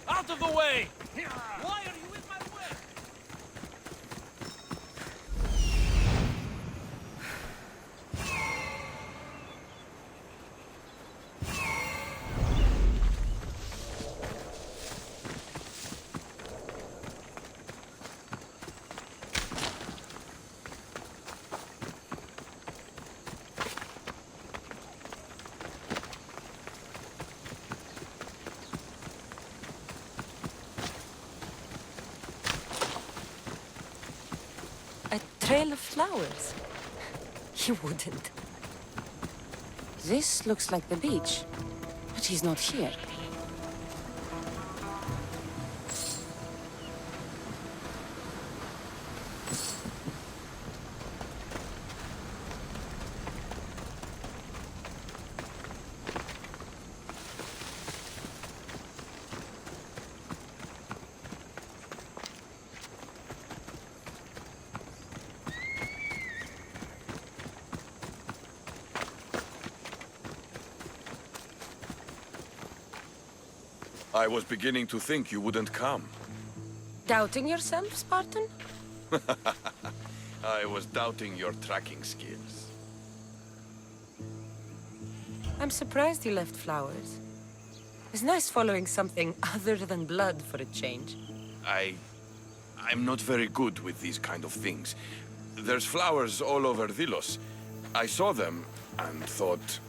Out of the way! Why are you in my way? A trail of flowers? You wouldn't. This looks like the beach, but he's not here. I was beginning to think you wouldn't come. Doubting yourself, Spartan? I was doubting your tracking skills. I'm surprised you left flowers. It's nice following something other than blood for a change. I'm not very good with these kind of things. There's flowers all over Delos. I saw them and thought...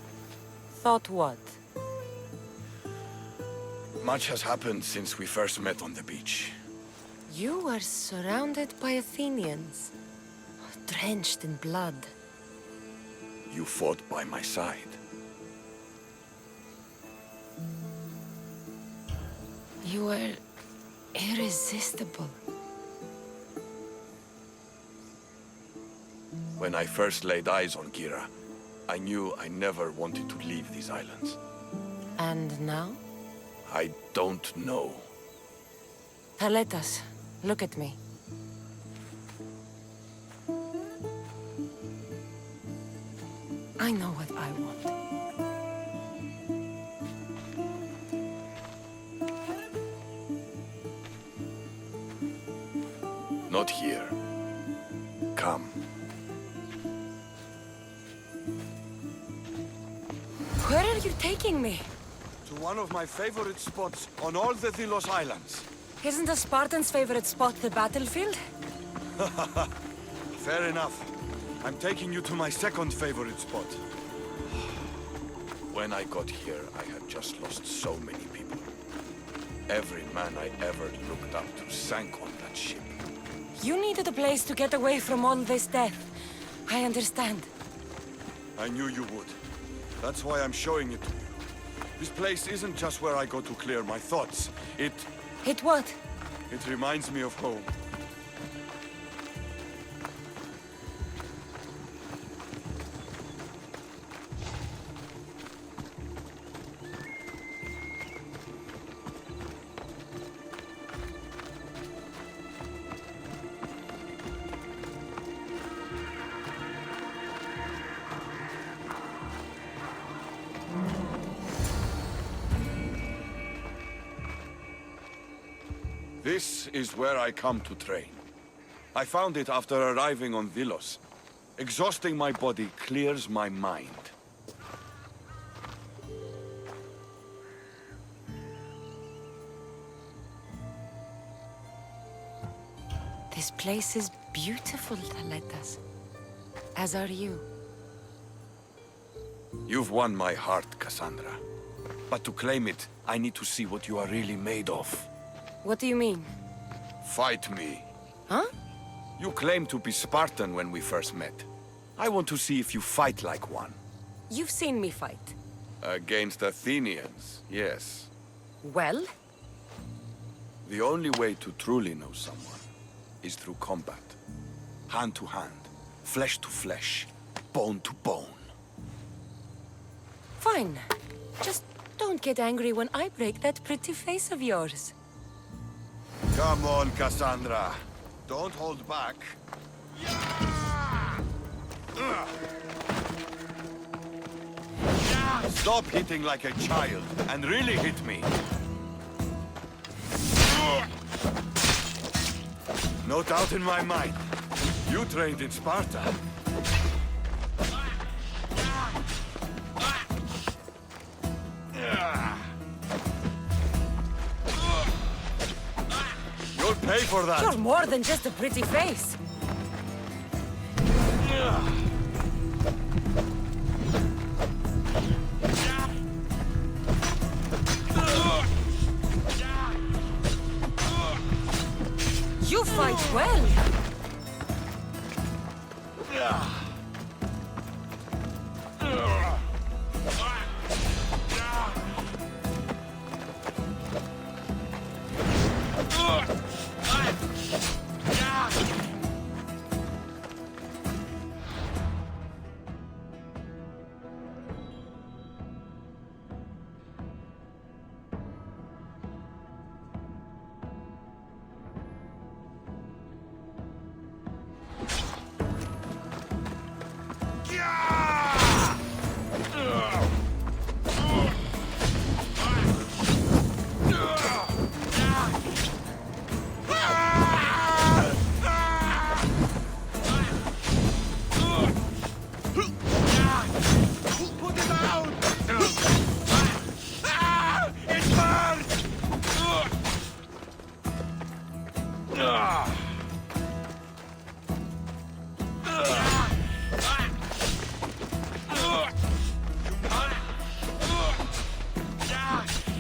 Thought what? Much has happened since we first met on the beach. You are surrounded by Athenians, drenched in blood. You fought by my side. You were irresistible. When I first laid eyes on Kira, I knew I never wanted to leave these islands. And now? I don't know. Heletas, look at me. I know what I want. Not here. Come. Where are you taking me? To one of my favorite spots on all the Delos Islands. Isn't a Spartan's favorite spot the battlefield? Fair enough. I'm taking you to my second favorite spot. When I got here, I had just lost so many people. Every man I ever looked up to sank on that ship. You needed a place to get away from all this death. I understand. I knew you would. That's why I'm showing it to you. This place isn't just where I go to clear my thoughts. It What? reminds me of home. This is where I come to train. I found it after arriving on Delos. Exhausting my body clears my mind. This place is beautiful, Taletas. As are you. You've won my heart, Cassandra. But to claim it, I need to see what you are really made of. What do you mean? Fight me. Huh? You claimed to be Spartan when we first met. I want to see if you fight like one. You've seen me fight. Against Athenians, yes. Well? The only way to truly know someone is through combat. Hand to hand, flesh to flesh, bone to bone. Fine. Just don't get angry when I break that pretty face of yours. Come on, Cassandra. Don't hold back. Stop hitting like a child and really hit me. No doubt in my mind. You trained in Sparta. You'll pay for that. You're more than just a pretty face. You fight well.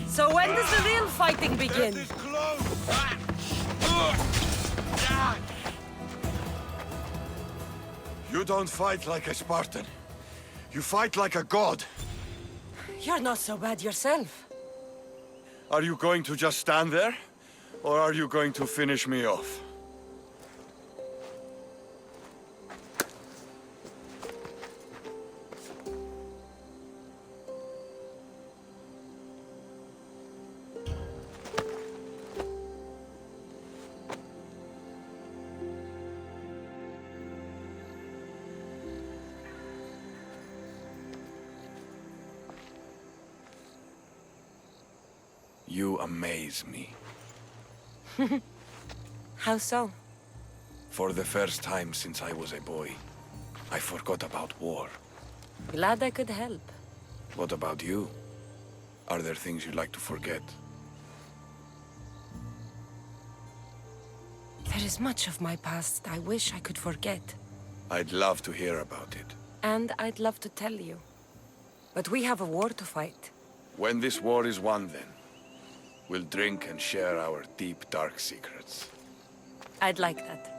So when does the real fighting begin? You don't fight like a Spartan. You fight like a god. You're not so bad yourself. Are you going to just stand there? Or are you going to finish me off? You amaze me. How so? For the first time since I was a boy, I forgot about war. Glad I could help. What about you? Are there things you'd like to forget? There is much of my past I wish I could forget. I'd love to hear about it. And I'd love to tell you. But we have a war to fight. When this war is won, then, we'll drink and share our deep, dark secrets. I'd like that.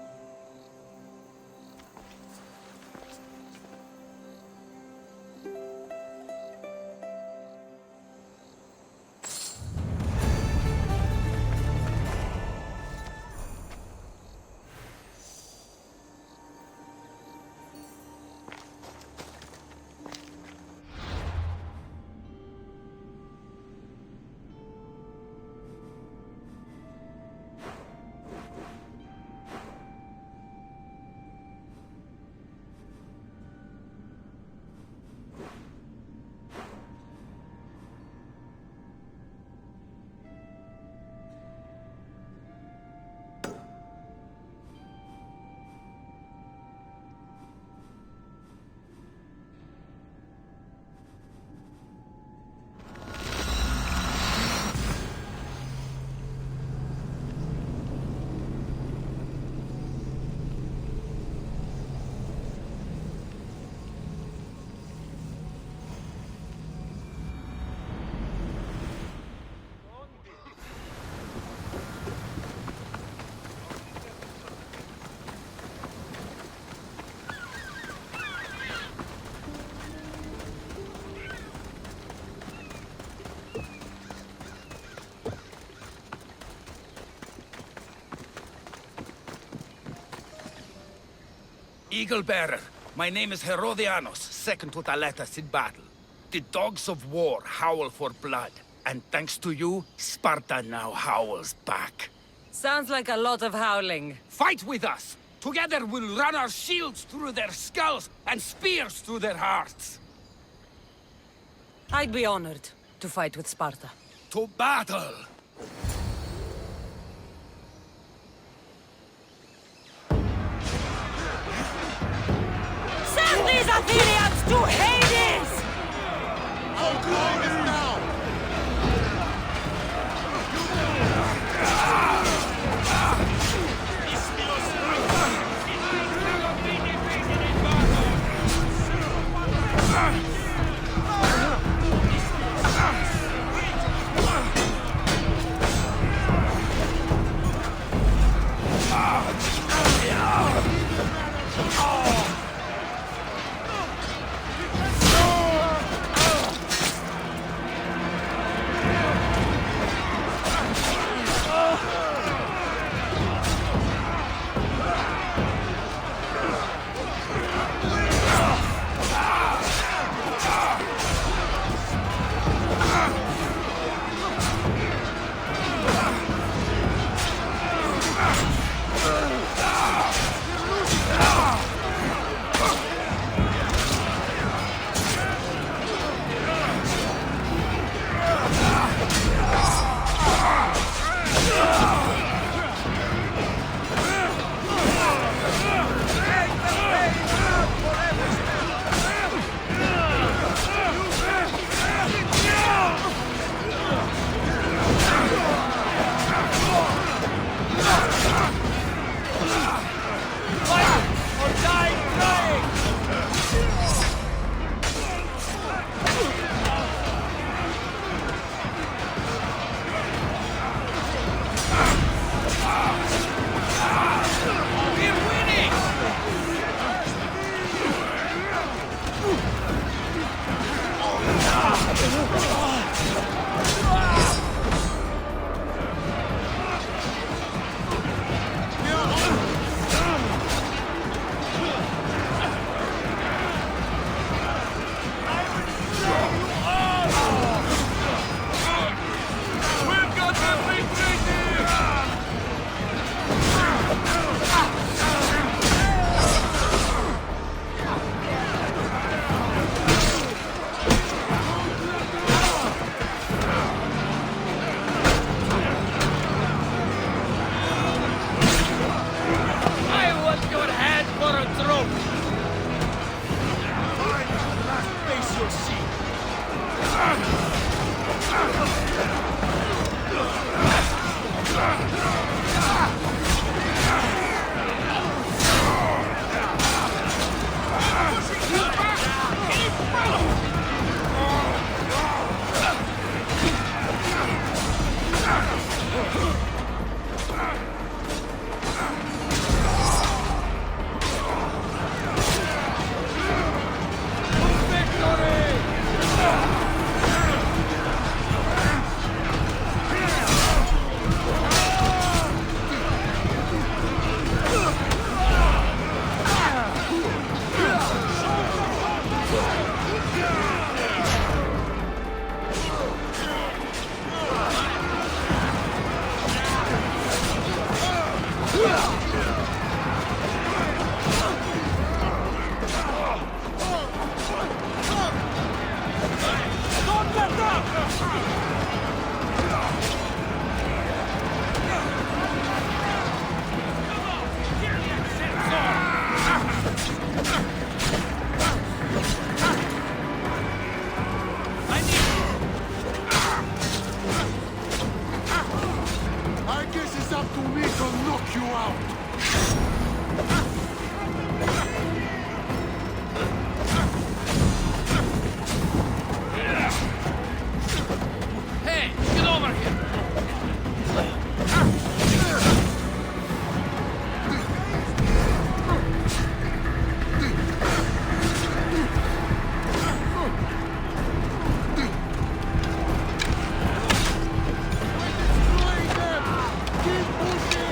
Eagle Bearer, my name is Herodianos, second to Thaletas in battle. The dogs of war howl for blood, and thanks to you, Sparta now howls back. Sounds like a lot of howling. Fight with us! Together we'll run our shields through their skulls and spears through their hearts. I'd be honored to fight with Sparta. To battle! Send these Athenians to Hades! Don't let up! I guess it's up to me to knock you out. Hey, get over here! Destroy them! Keep pushing!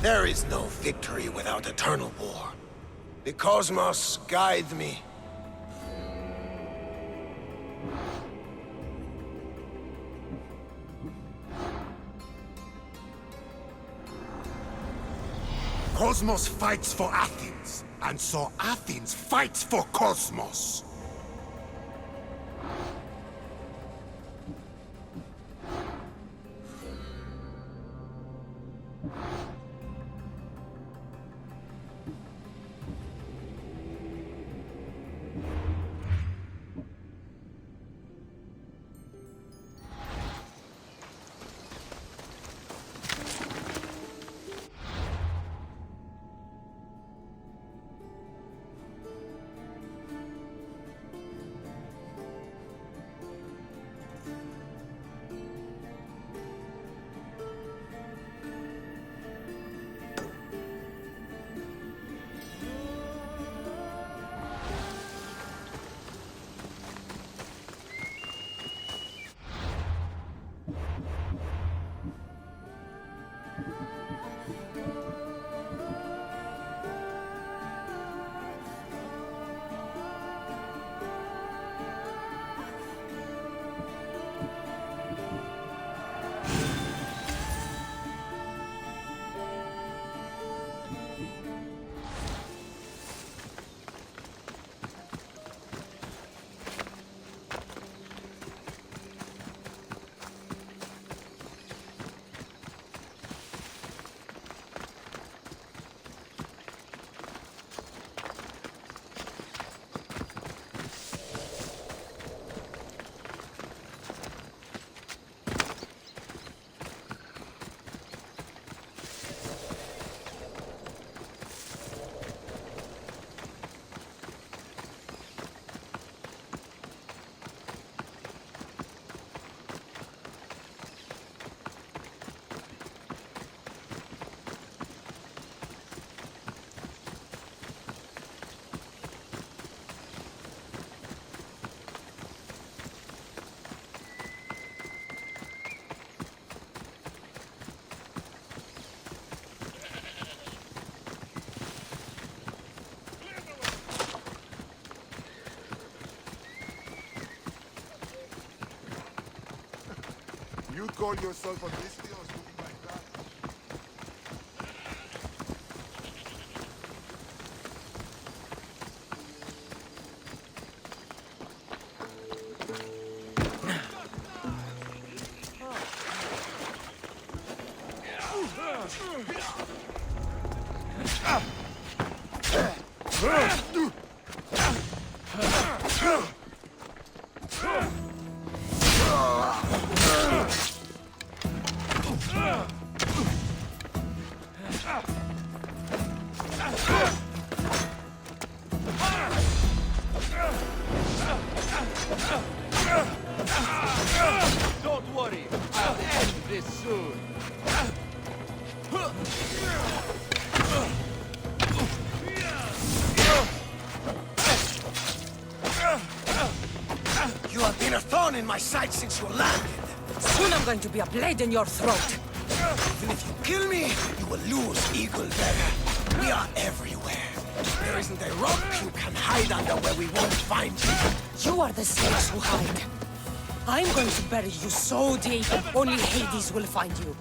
There is no victory without eternal war. The cosmos guide me. Cosmos fights for Athens, and so Athens fights for Cosmos. call yourself Odyssey or something like that? Don't worry, I'll end this soon. You have been a thorn in my side since you landed. Soon I'm going to be a blade in your throat. Even if you kill me, you will lose, Eagle Bearer. We are everywhere. There isn't a rock you can hide under where we won't find you. You are the snakes who hide. I'm going to bury you so deep, only Hades will find you.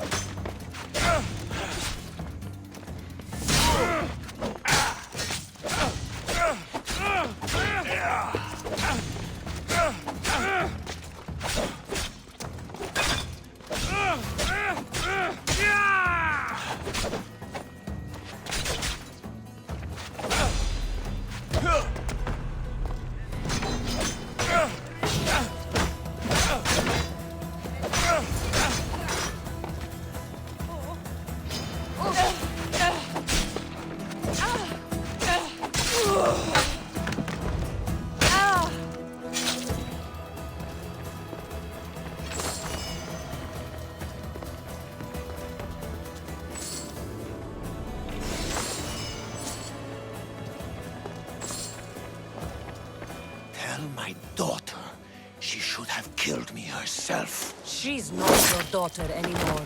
Tell my daughter she should have killed me herself. She's not your daughter anymore.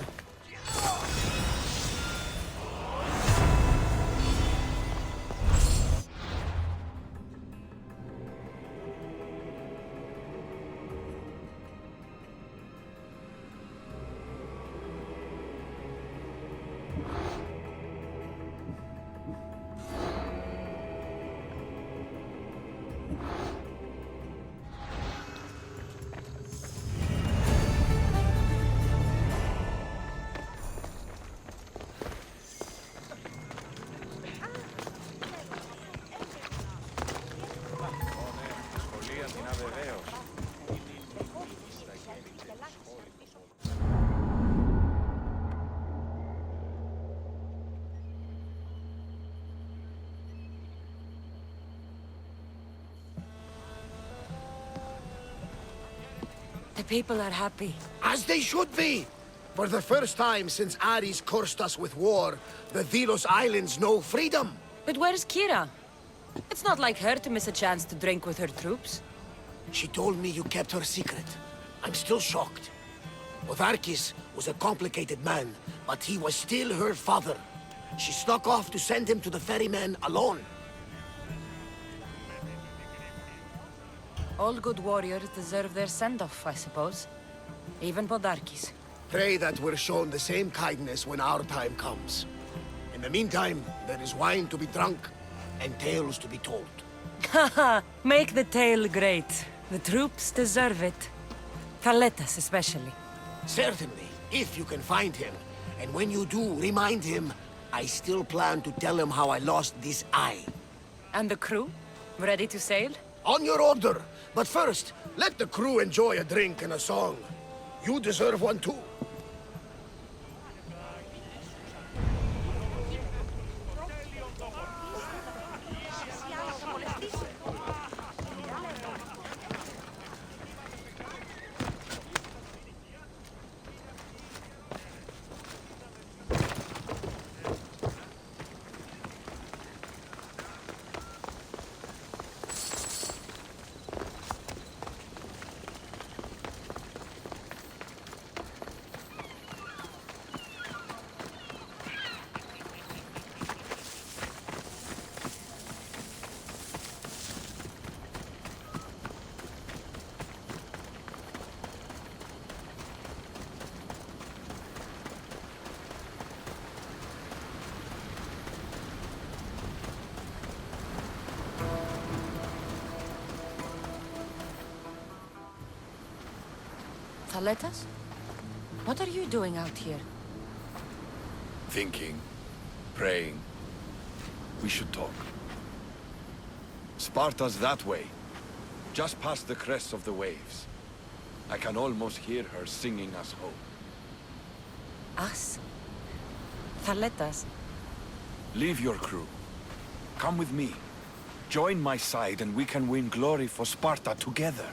The people are happy. As they should be! For the first time since Ares cursed us with war, the Delos Islands know freedom! But where's Kira? It's not like her to miss a chance to drink with her troops. She told me you kept her secret. I'm still shocked. Otharkis was a complicated man, but he was still her father. She snuck off to send him to the ferryman alone. All good warriors deserve their send-off, I suppose. Even Podarkis. Pray that we're shown the same kindness when our time comes. In the meantime, there is wine to be drunk, and tales to be told. Haha, make the tale great. The troops deserve it. Thaletas especially. Certainly, if you can find him. And when you do, remind him, I still plan to tell him how I lost this eye. And the crew? Ready to sail? On your order! But first, let the crew enjoy a drink and a song. You deserve one too. Thaletas? What are you doing out here? Thinking, praying. We should talk. Sparta's that way, just past the crests of the waves. I can almost hear her singing us home. Us? Thaletas? Leave your crew. Come with me. Join my side and we can win glory for Sparta together.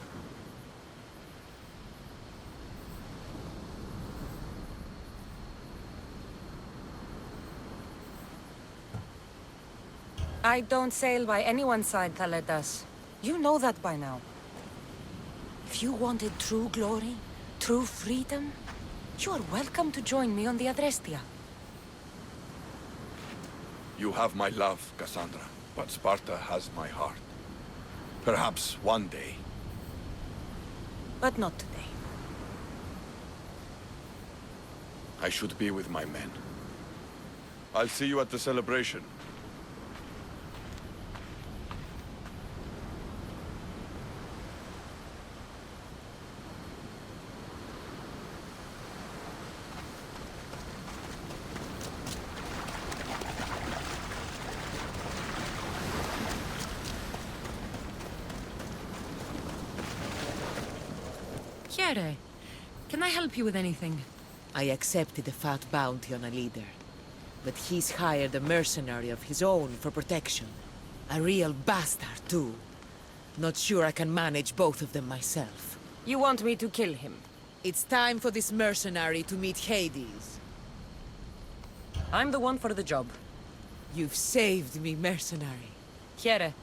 I don't sail by anyone's side, Thaletas. You know that by now. If you wanted true glory, true freedom, you are welcome to join me on the Adrestia. You have my love, Cassandra, but Sparta has my heart. Perhaps one day. But not today. I should be with my men. I'll see you at the celebration. Here, can I help you with anything? I accepted a fat bounty on a leader. But he's hired a mercenary of his own for protection. A real bastard, too. Not sure I can manage both of them myself. You want me to kill him? It's time for this mercenary to meet Hades. I'm the one for the job. You've saved me, mercenary. Here.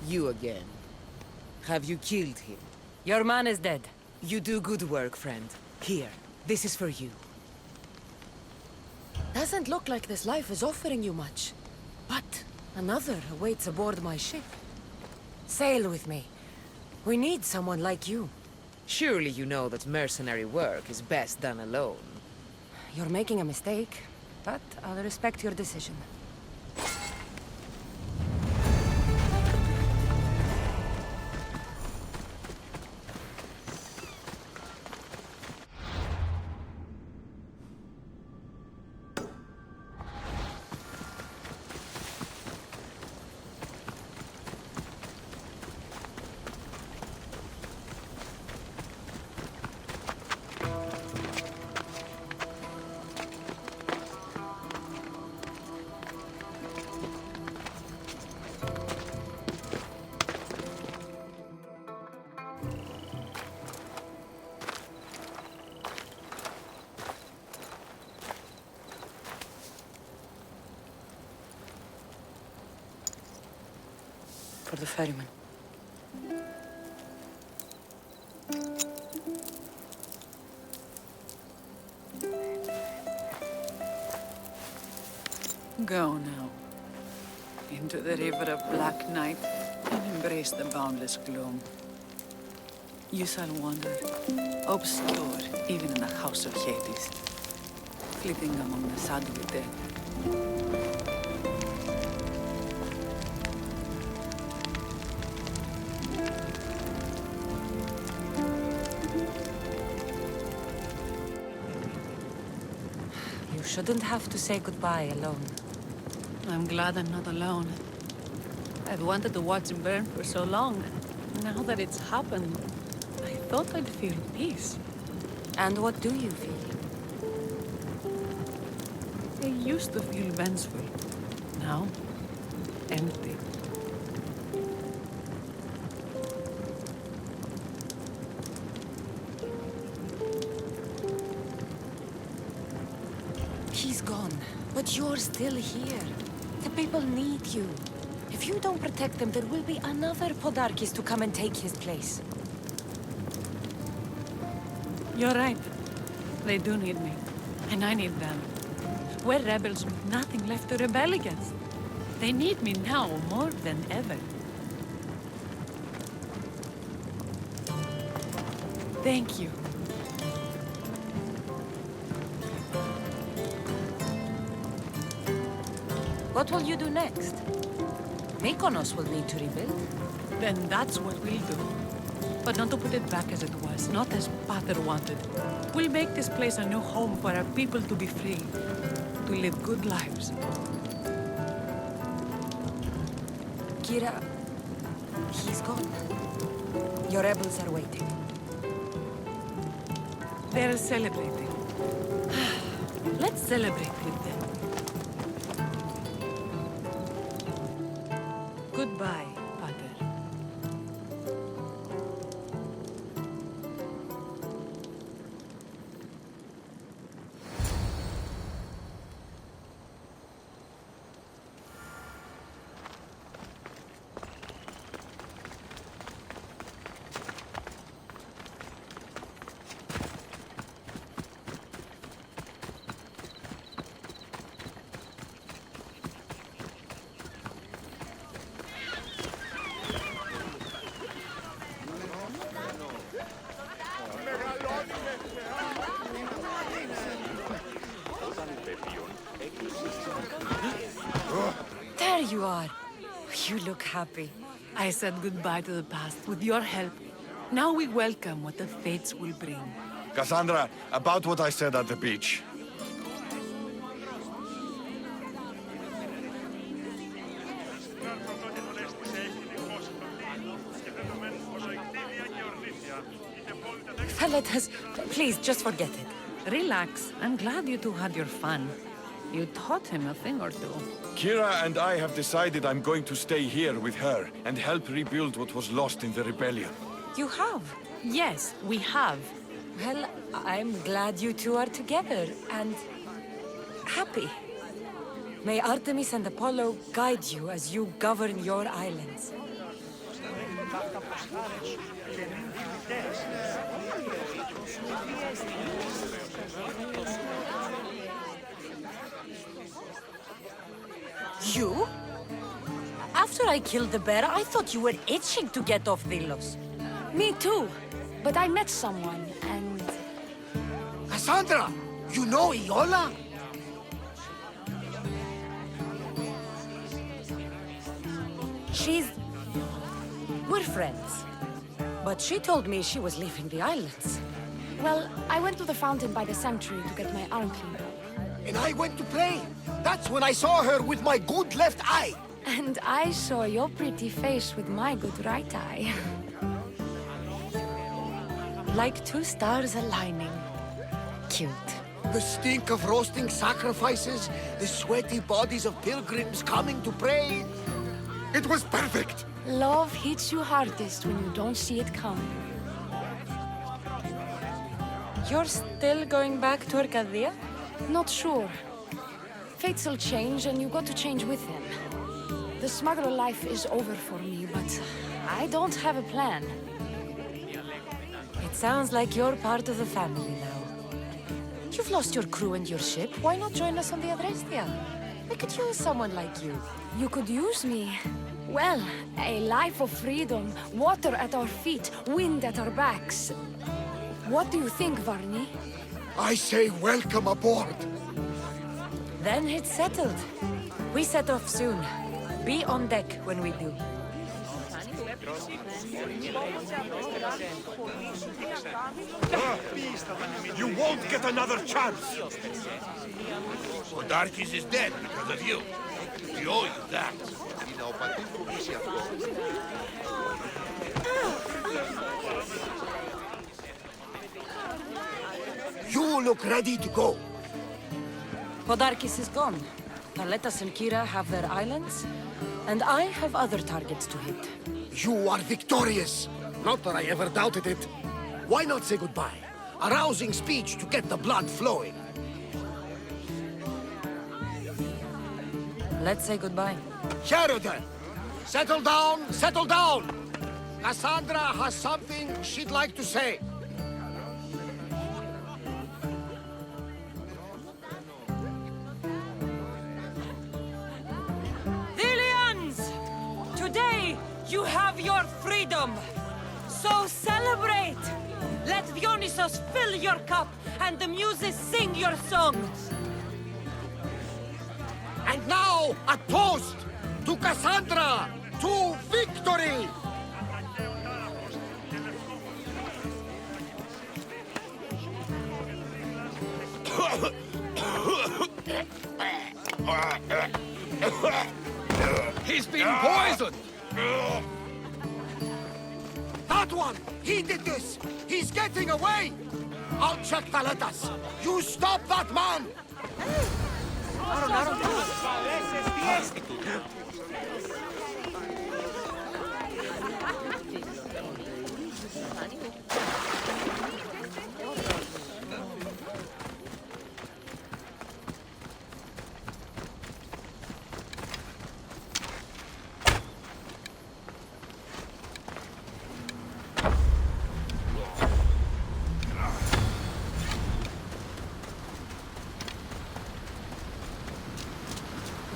You again. Have you killed him? Your man is dead. You do good work, friend. Here, this is for you. Doesn't look like this life is offering you much. But another awaits aboard my ship. Sail with me. We need someone like you. Surely you know that mercenary work is best done alone. You're making a mistake, but I'll respect your decision. For the ferryman. Go now. Into the river of black night and embrace the boundless gloom. You shall wander, obscure even in the house of Hades, flitting among the sadly dead. You shouldn't have to say goodbye alone. I'm glad I'm not alone. I've wanted to watch him burn for so long. Now that it's happened, I thought I'd feel peace. And what do you feel? I used to feel vengeful. Now, empty. He's gone, but you're still here. The people need you. If you don't protect them, there will be another Podarkis to come and take his place. You're right. They do need me. And I need them. We're rebels with nothing left to rebel against. They need me now more than ever. Thank you. What will you do next? Mykonos will need to rebuild. Then that's what we'll do. But not to put it back as it was, not as Pater wanted. We'll make this place a new home for our people to be free, to live good lives. Kira, he's gone. Your rebels are waiting. They're celebrating. Let's celebrate with them. Goodbye, Pater. There you are. You look happy. I said goodbye to the past with your help. Now we welcome what the fates will bring. Cassandra, about what I said at the beach. Let us, please, just forget it. Relax. I'm glad you two had your fun. You taught him a thing or two. Kira and I have decided I'm going to stay here with her and help rebuild what was lost in the rebellion. You have? Yes, we have. Well, I'm glad you two are together and happy. May Artemis and Apollo guide you as you govern your islands. You? After I killed the bear, I thought you were itching to get off Delos. Me too. But I met someone, and... Cassandra! You know Iola? She's... We're friends. But she told me she was leaving the islands. Well, I went to the fountain by the sanctuary to get my arm cleaned up. And I went to pray. That's when I saw her with my good left eye. And I saw your pretty face with my good right eye. Like two stars aligning. Cute. The stink of roasting sacrifices, the sweaty bodies of pilgrims coming to pray. It was perfect. Love hits you hardest when you don't see it coming. You're still going back to Arcadia? Not sure. Fates will change, and you got to change with them. The smuggler life is over for me, but I don't have a plan. It sounds like you're part of the family now. You've lost your crew and your ship. Why not join us on the Adrestia? We could use someone like you. You could use me. Well, a life of freedom, water at our feet, wind at our backs. What do you think, Varney? I say welcome aboard. Then it's settled. We set off soon. Be on deck when we do. You won't get another chance! Odarkis is dead because of you. We owe you that. You look ready to go. Podarkis is gone. Taletas and Kira have their islands, and I have other targets to hit. You are victorious. Not that I ever doubted it. Why not say goodbye? A rousing speech to get the blood flowing. Let's say goodbye. Sheridan! Settle down, settle down! Cassandra has something she'd like to say. Dilians! Today, you have your freedom! So celebrate! Let Dionysos fill your cup, and the muses sing your song! And now, a toast to Cassandra! To victory! He's been poisoned! That one! He did this! He's getting away! I'll check Taletas! You stop that man!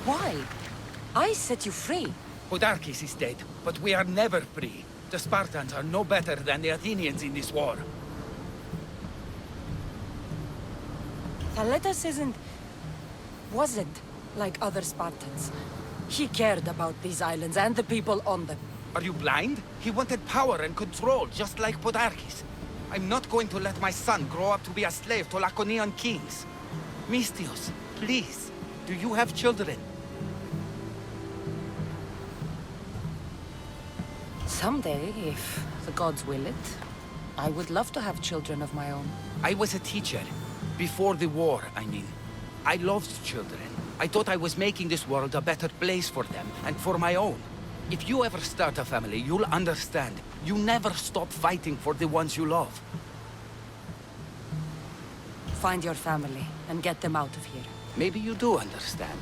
Why? I set you free. Podarkis is dead, but we are never free. The Spartans are no better than the Athenians in this war. Thaletas wasn't like other Spartans. He cared about these islands and the people on them. Are you blind? He wanted power and control, just like Podarkis. I'm not going to let my son grow up to be a slave to Laconian kings. Mistios, please, do you have children? Someday, if the gods will it, I would love to have children of my own. I was a teacher. Before the war, I mean. I loved children. I thought I was making this world a better place for them, and for my own. If you ever start a family, you'll understand. You never stop fighting for the ones you love. Find your family, and get them out of here. Maybe you do understand.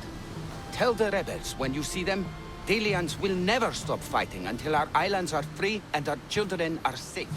Tell the rebels when you see them, Delians will never stop fighting until our islands are free and our children are safe.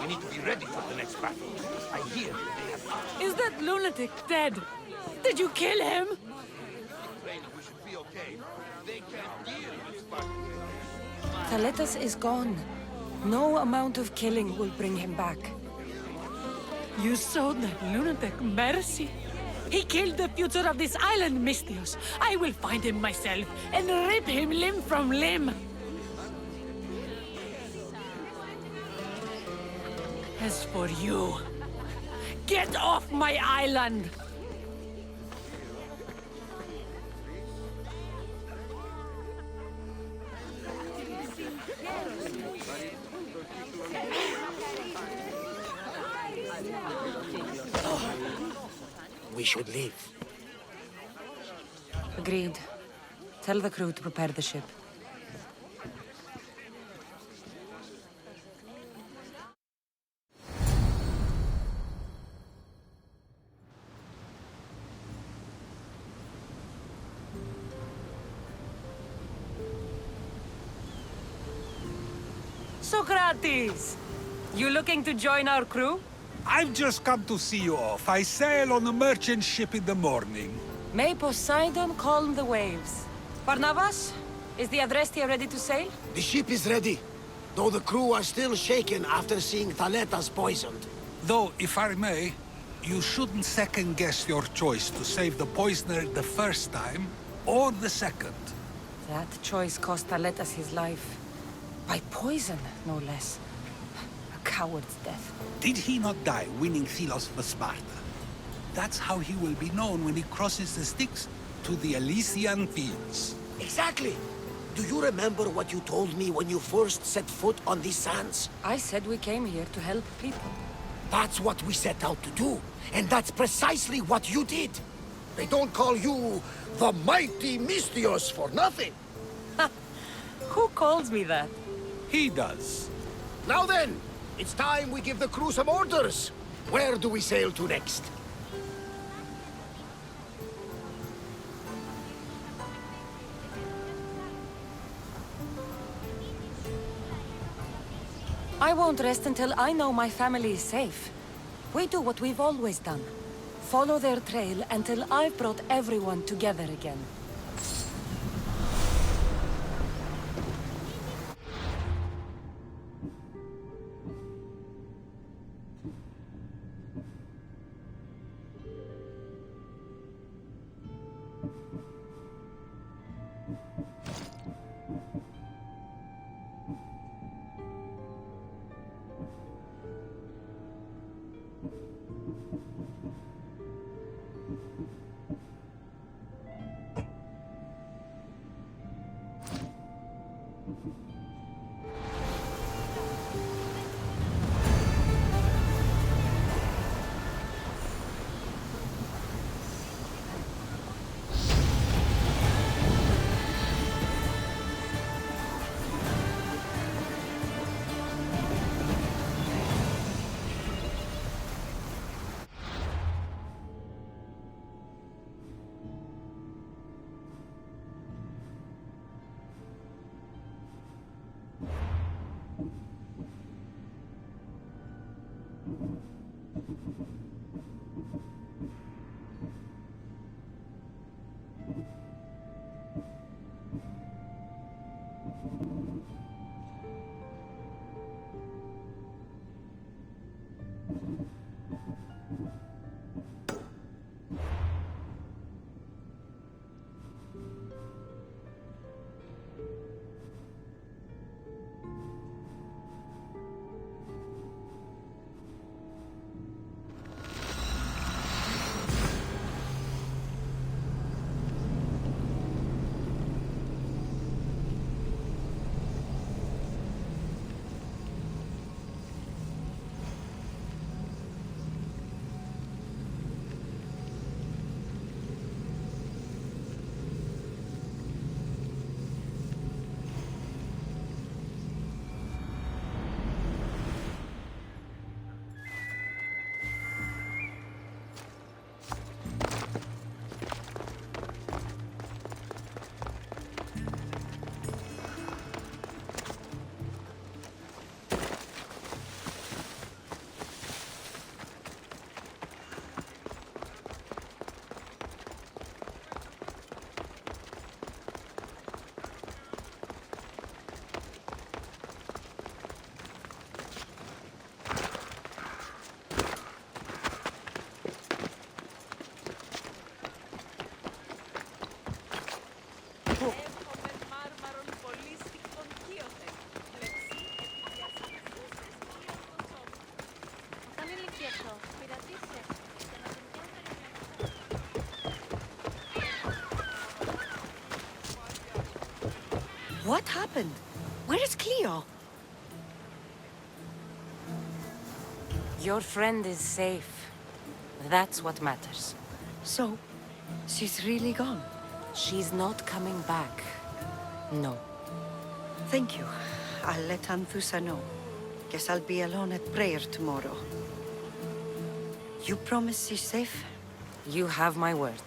We need to be ready for the next battle. I hear they have... Is that lunatic dead? Did you kill him? We should be okay. They can't deal with Spartans. Thaletas is gone. No amount of killing will bring him back. You showed that lunatic mercy. He killed the future of this island, Mystios. I will find him myself and rip him limb from limb. As for you, get off my island! We should leave. Agreed. Tell the crew to prepare the ship. Socrates! You looking to join our crew? I've just come to see you off. I sail on a merchant ship in the morning. May Poseidon calm the waves. Barnabas, is the Adrestia ready to sail? The ship is ready, though the crew are still shaken after seeing Thaletas poisoned. Though, if I may, you shouldn't second-guess your choice to save the poisoner the first time, or the second. That choice cost Thaletas his life. By poison, no less. A coward's death. Did he not die winning Thelos for Sparta? That's how he will be known when he crosses the Styx to the Elysian fields. Exactly! Do you remember what you told me when you first set foot on these sands? I said we came here to help people. That's what we set out to do, and that's precisely what you did. They don't call you the mighty Mystios for nothing. Who calls me that? He does. Now then, it's time we give the crew some orders. Where do we sail to next? I won't rest until I know my family is safe. We do what we've always done. Follow their trail until I've brought everyone together again. What happened? Where is Cleo? Your friend is safe. That's what matters. So, she's really gone? She's not coming back. No. Thank you. I'll let Anfusa know. Guess I'll be alone at prayer tomorrow. You promise she's safe? You have my word.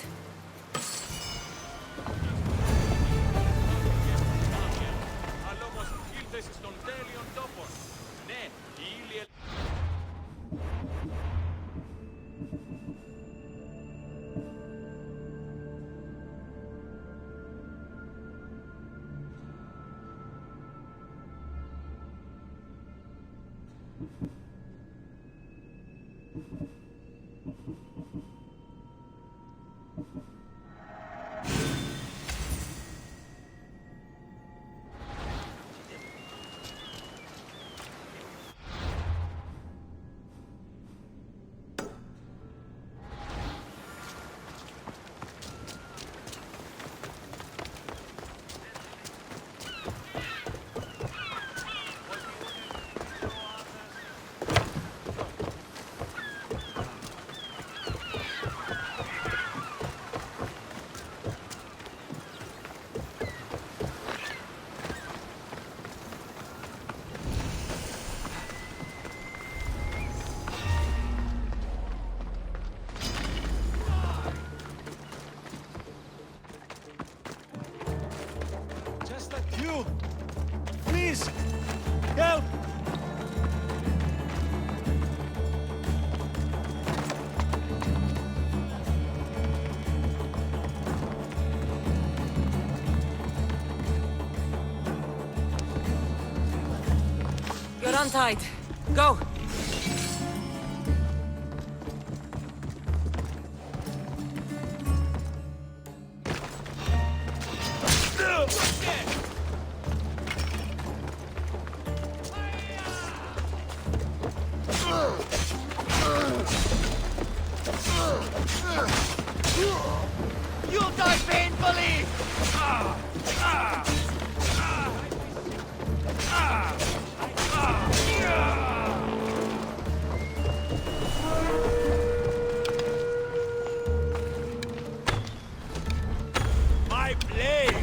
You! Please! Help! You're untied. Go! You'll die painfully! My blade!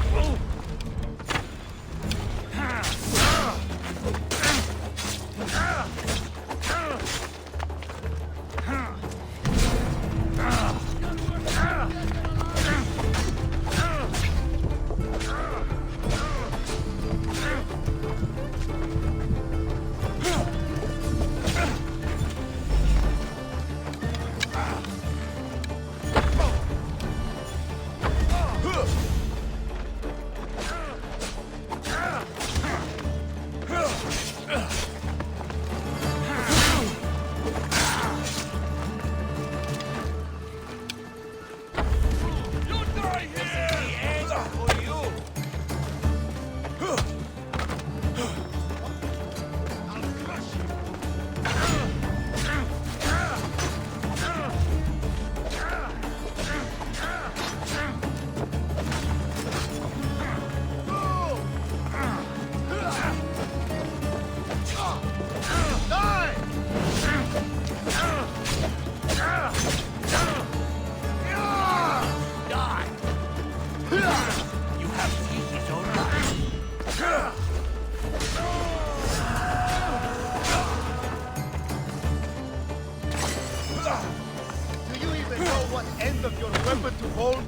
Do you even know what end of your weapon to hold?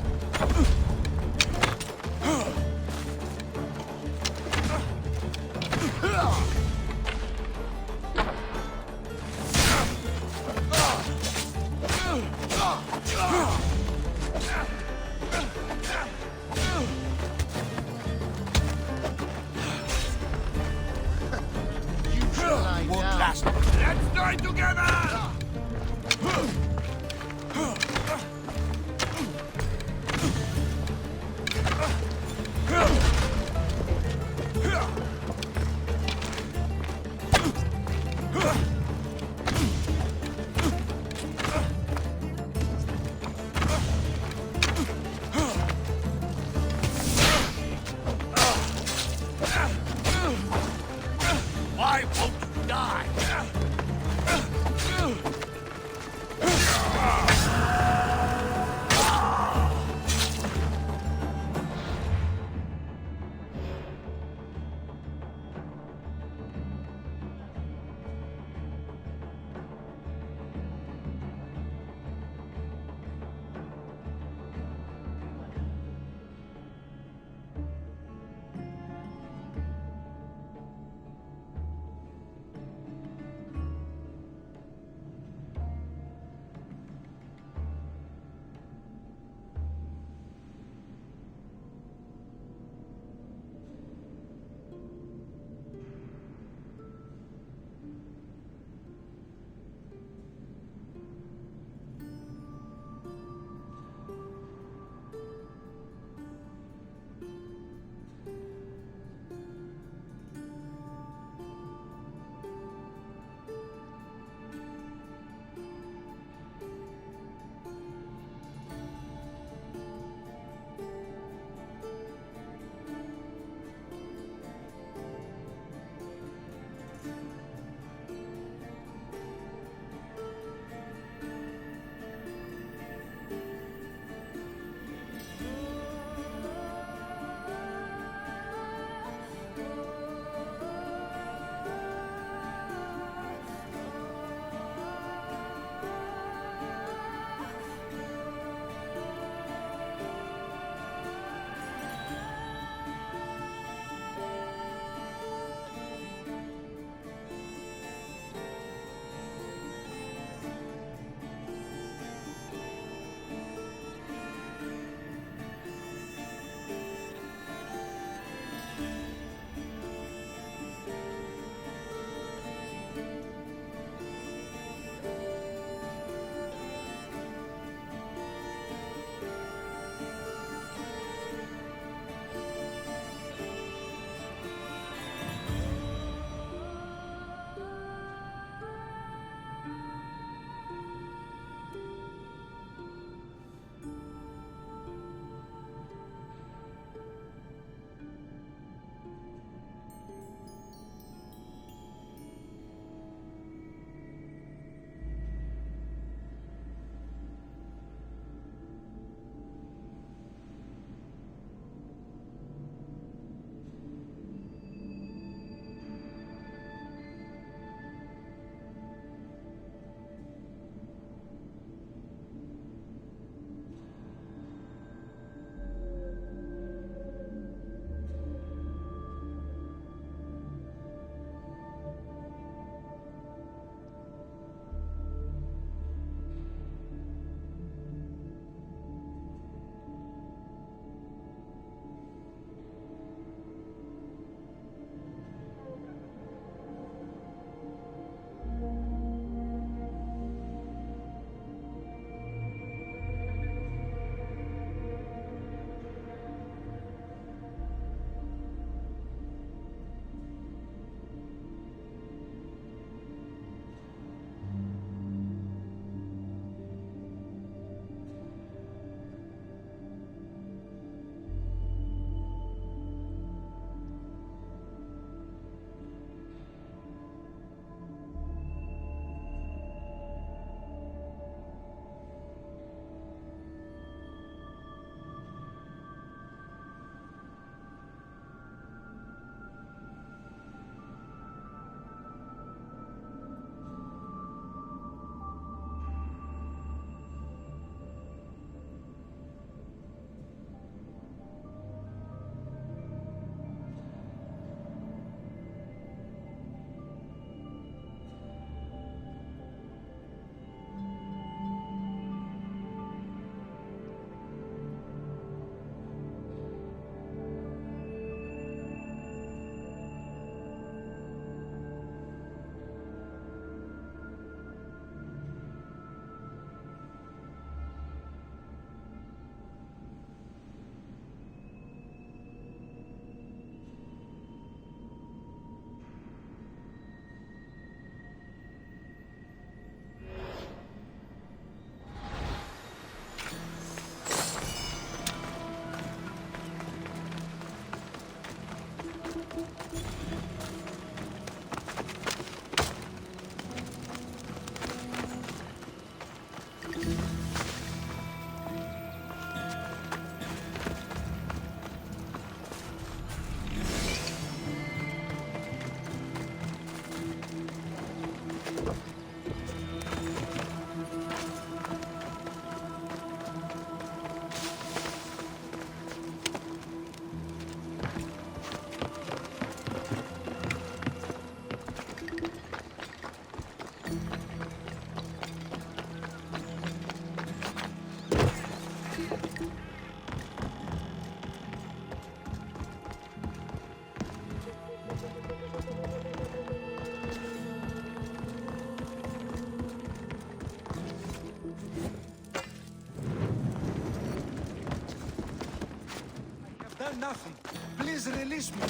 You shall lie Won't down. last. Let's die together! Done nothing. Please release me.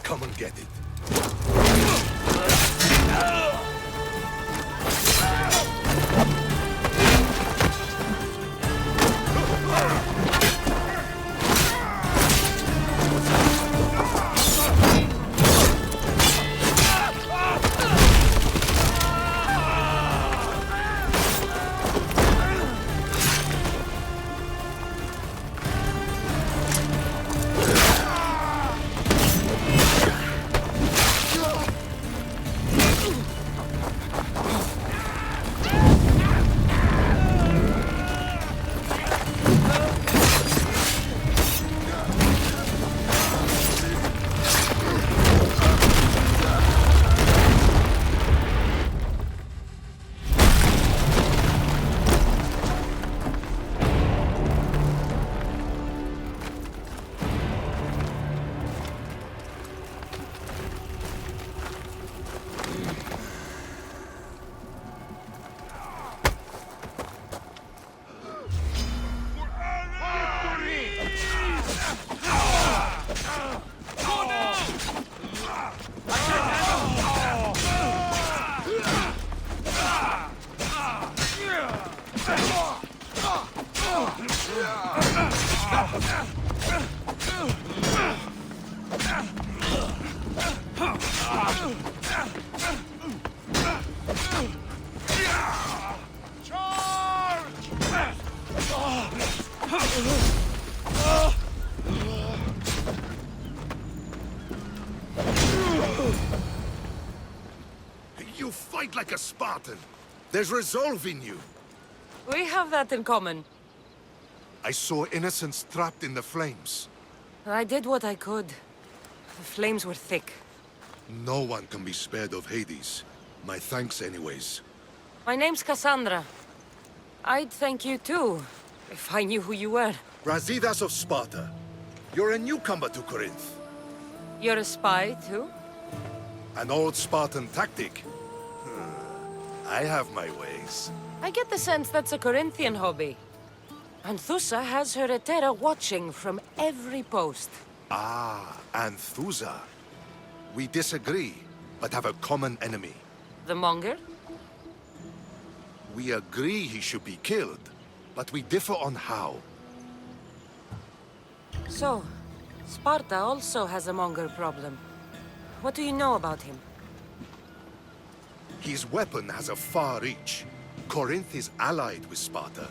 Come and get it. You fight like a Spartan. There's resolve in you. We have that in common. I saw innocents trapped in the flames. I did what I could. The flames were thick. No one can be spared of Hades. My thanks anyways. My name's Cassandra. I'd thank you too, if I knew who you were. Brasidas of Sparta. You're a newcomer to Corinth. You're a spy too? An old Spartan tactic. I have my ways. I get the sense that's a Corinthian hobby. Anthusa has her Etera watching from every post. Ah, Anthusa. We disagree, but have a common enemy. The Monger? We agree he should be killed, but we differ on how. So, Sparta also has a Monger problem. What do you know about him? His weapon has a far reach. Corinth is allied with Sparta.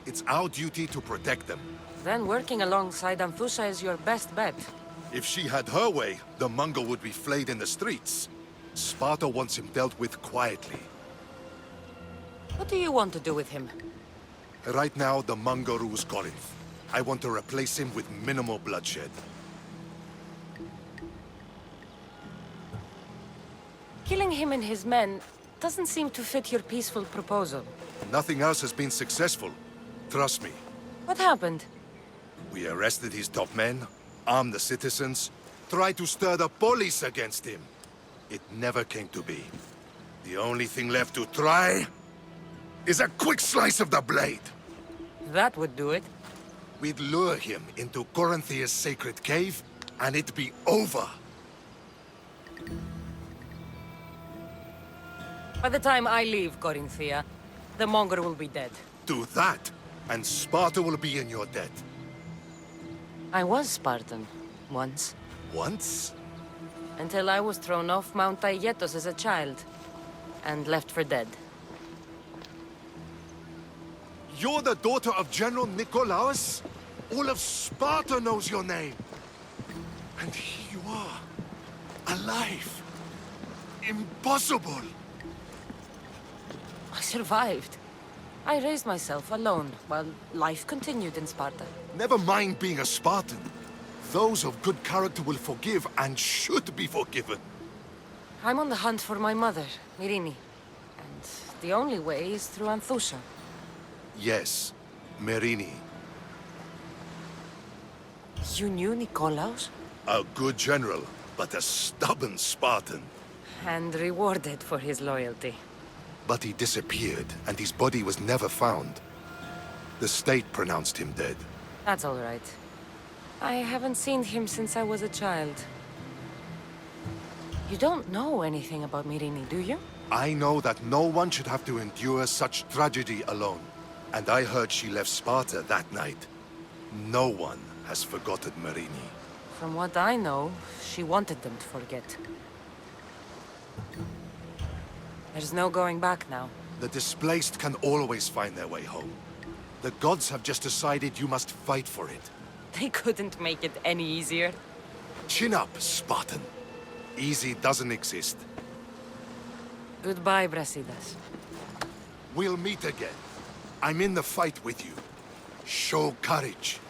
It's our duty to protect them. Then working alongside Anthusa is your best bet. If she had her way, the Mongol would be flayed in the streets. Sparta wants him dealt with quietly. What do you want to do with him? Right now, the Mongol rules Corinth. I want to replace him with minimal bloodshed. Killing him and his men doesn't seem to fit your peaceful proposal. Nothing else has been successful. Trust me. What happened? We arrested his top men, armed the citizens, tried to stir the police against him. It never came to be. The only thing left to try is a quick slice of the blade. That would do it. We'd lure him into Corinthia's sacred cave, and it'd be over. By the time I leave Corinthia, the Mongol will be dead. Do that, and Sparta will be in your debt. I was Spartan, once. Once? Until I was thrown off Mount Aietos as a child, and left for dead. You're the daughter of General Nikolaos? All of Sparta knows your name. And here you are, alive. Impossible. I survived. I raised myself alone, while life continued in Sparta. Never mind being a Spartan. Those of good character will forgive and should be forgiven. I'm on the hunt for my mother, Myrini. And the only way is through Anthusa. Yes, Myrini. You knew Nikolaos? A good general, but a stubborn Spartan. And rewarded for his loyalty. But he disappeared, and his body was never found. The state pronounced him dead. That's all right. I haven't seen him since I was a child. You don't know anything about Myrini, do you? I know that no one should have to endure such tragedy alone. And I heard she left Sparta that night. No one has forgotten Myrini. From what I know, she wanted them to forget. There's no going back now. The displaced can always find their way home. The gods have just decided you must fight for it. They couldn't make it any easier. Chin up, Spartan. Easy doesn't exist. Goodbye, Brasidas. We'll meet again. I'm in the fight with you. Show courage.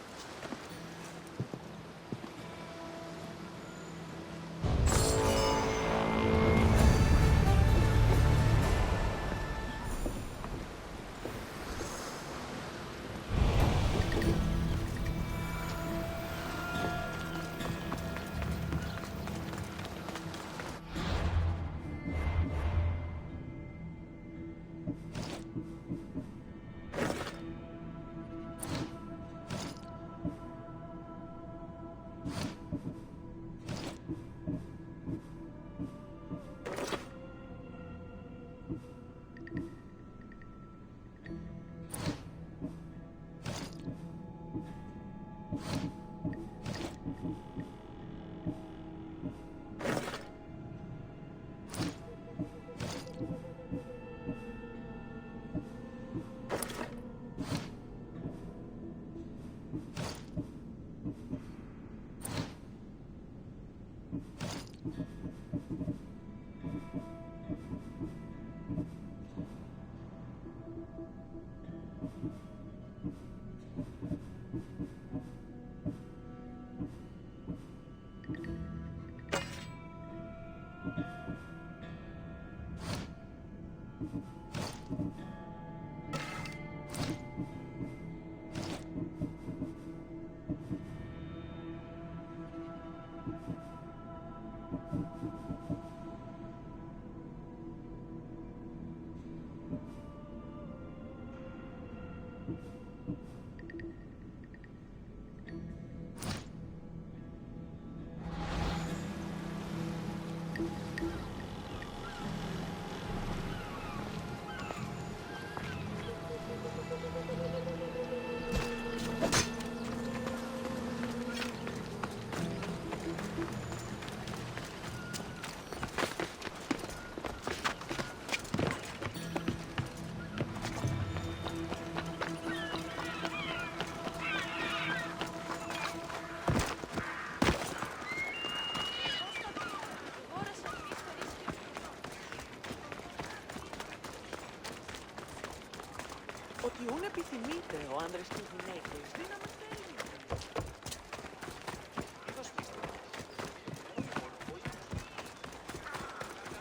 Ποιον επιθυμείτε, ο άνδρες και οι γυναίκες, δύναμη θέλει.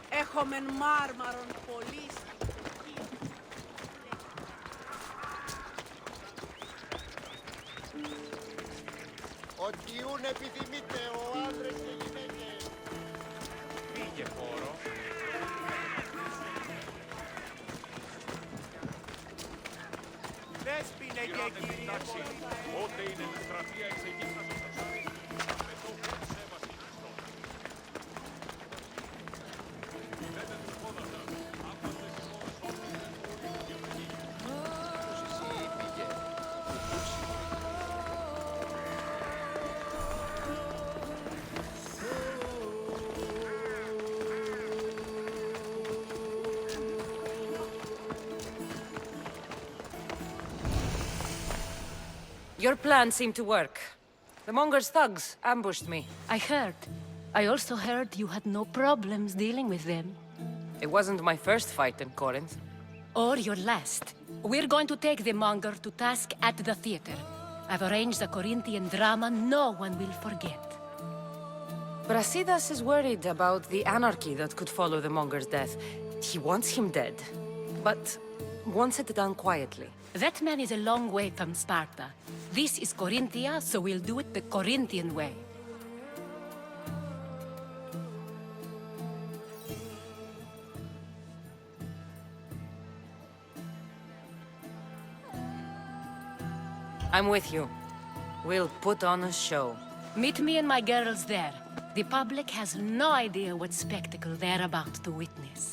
Έχομεν μάρμαρον πολύ στην Οτιούν επιθυμείτε ο άντρες και οι γυναίκες. Πήγε χώρο. Δέσποινε και κύριε πολίτε. Πότε είναι η στρατεία εξεγείς να το προσάρει. Με το που σέβαση Χριστό. Λέτε τους πόδατα. Άπαντες οι πόδες όλους είναι πολύ και μεγή. Ποιος εσύ πήγε. Κουκούτσι. Your plan seemed to work. The Monger's thugs ambushed me. I heard. I also heard you had no problems dealing with them. It wasn't my first fight in Corinth. Or your last. We're going to take the Monger to task at the theater. I've arranged a Corinthian drama no one will forget. Brasidas is worried about the anarchy that could follow the Monger's death. He wants him dead, but wants it done quietly. That man is a long way from Sparta. This is Corinthia, so we'll do it the Corinthian way. I'm with you. We'll put on a show. Meet me and my girls there. The public has no idea what spectacle they're about to witness.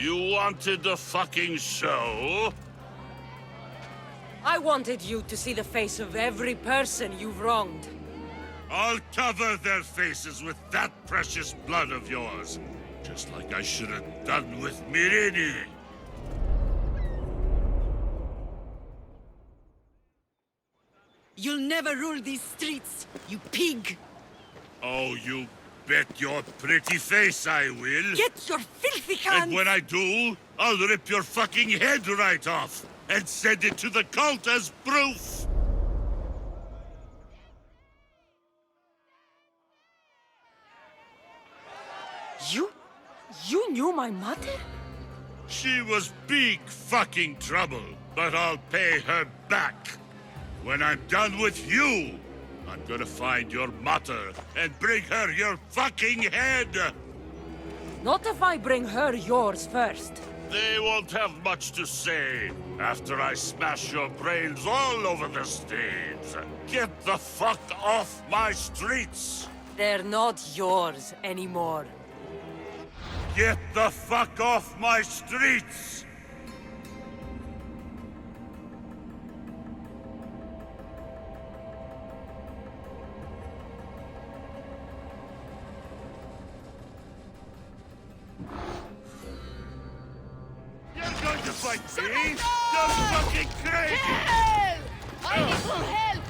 You wanted the fucking show? I wanted you to see the face of every person you've wronged. I'll cover their faces with that precious blood of yours. Just like I should have done with Mirini. You'll never rule these streets, you pig! Oh, you bet your pretty face I will. Get your filthy hands! And when I do, I'll rip your fucking head right off and send it to the cult as proof. You knew my mother? She was big fucking trouble, but I'll pay her back. When I'm done with you, I'm gonna find your mother and bring her your fucking head! Not if I bring her yours first. They won't have much to say after I smash your brains all over the stage. Get the fuck off my streets! They're not yours anymore. Get the fuck off my streets! You're going to fight me? You're fucking crazy! Help! I need some help!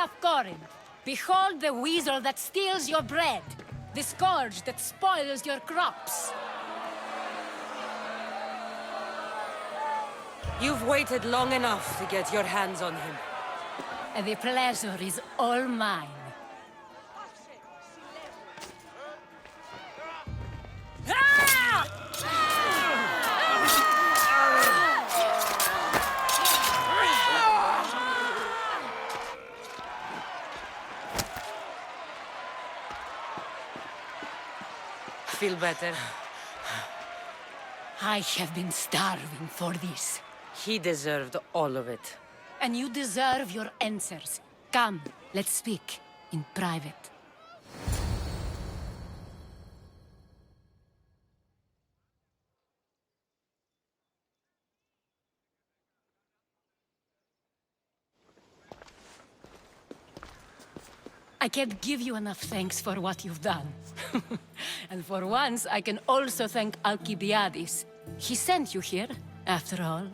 of Corinth, behold the weasel that steals your bread, the scourge that spoils your crops. You've waited long enough to get your hands on him. The pleasure is all mine. Feel better? I have been starving for this. He deserved all of it. And you deserve your answers. Come, let's speak in private. I can't give you enough thanks for what you've done. And for once, I can also thank Alcibiades. He sent you here, after all.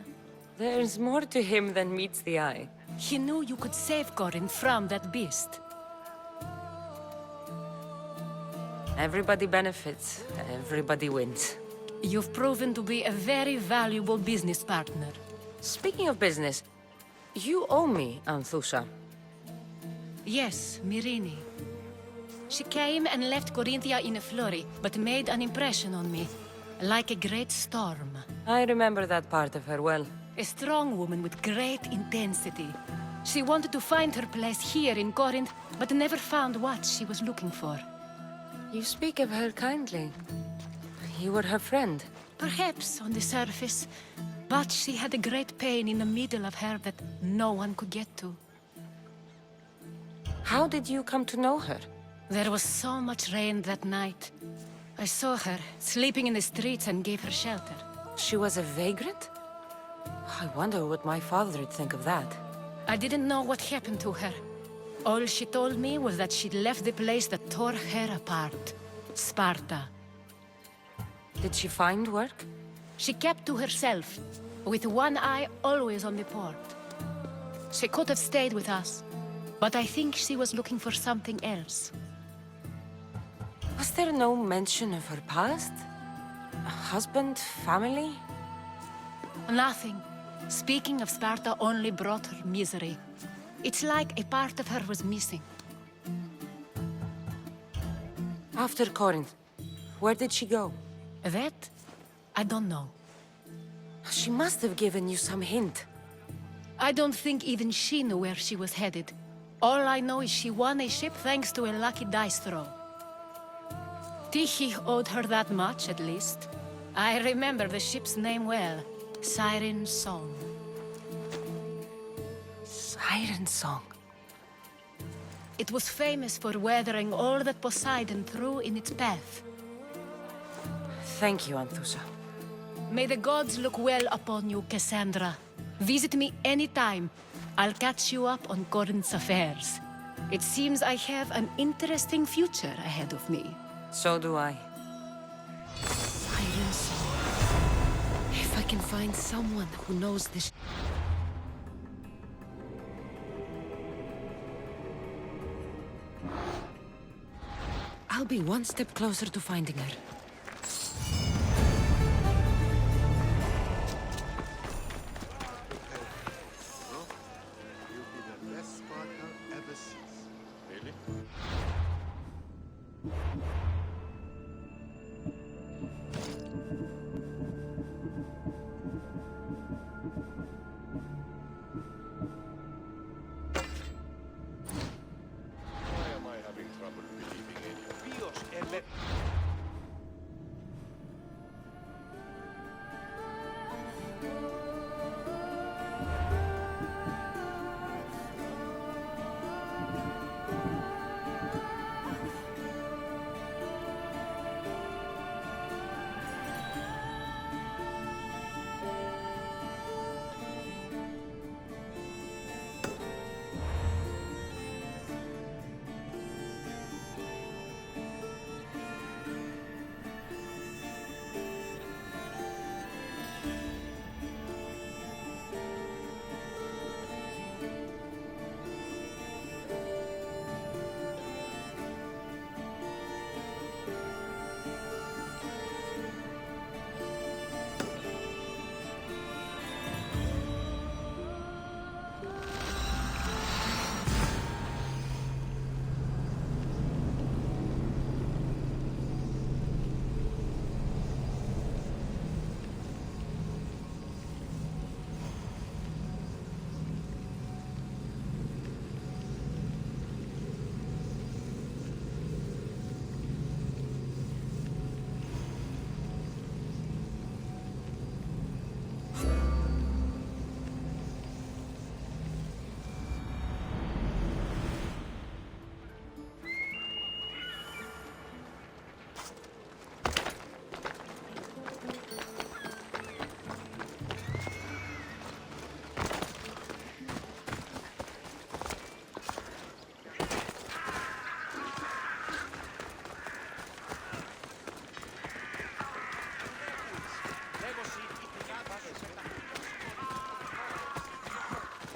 There's more to him than meets the eye. He knew you could save Corinth from that beast. Everybody benefits, everybody wins. You've proven to be a very valuable business partner. Speaking of business, you owe me, Anthusa. Yes, Myrine. She came and left Corinthia in a flurry, but made an impression on me. Like a great storm. I remember that part of her well. A strong woman with great intensity. She wanted to find her place here in Corinth, but never found what she was looking for. You speak of her kindly. You were her friend. Perhaps on the surface, but she had a great pain in the middle of her that no one could get to. How did you come to know her? There was so much rain that night. I saw her, sleeping in the streets, and gave her shelter. She was a vagrant? I wonder what my father would think of that. I didn't know what happened to her. All she told me was that she'd left the place that tore her apart. Sparta. Did she find work? She kept to herself, with one eye always on the port. She could have stayed with us, but I think she was looking for something else. Was there no mention of her past? A husband, family? Nothing. Speaking of Sparta only brought her misery. It's like a part of her was missing. After Corinth, where did she go? That? I don't know. She must have given you some hint. I don't think even she knew where she was headed. All I know is she won a ship thanks to a lucky dice throw. Tyche owed her that much, at least. I remember the ship's name well. Siren Song. Siren Song? It was famous for weathering all that Poseidon threw in its path. Thank you, Anthusa. May the gods look well upon you, Cassandra. Visit me anytime. I'll catch you up on Corinth's affairs. It seems I have an interesting future ahead of me. So do I. Siren Song. If I can find someone who knows this... I'll be one step closer to finding her. You'll be the best Sparta ever sees. Really? Why am I having trouble believing in you?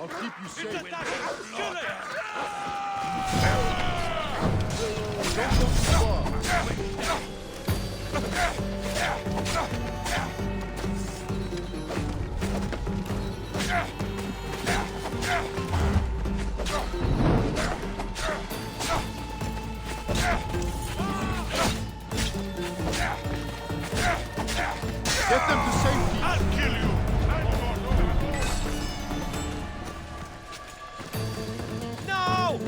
I'll keep you safe. Don't go too far. Get them to safety. I'll kill you! No!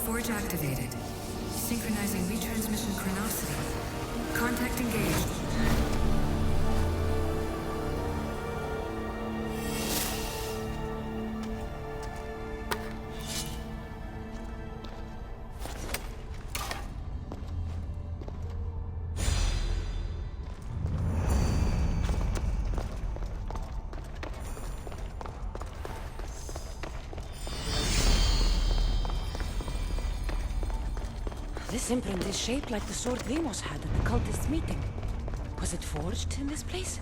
Forge activated. Synchronizing retransmission chronicity. Contact engaged. This imprint is shaped like the sword Demos had at the cultist meeting. Was it forged in this place?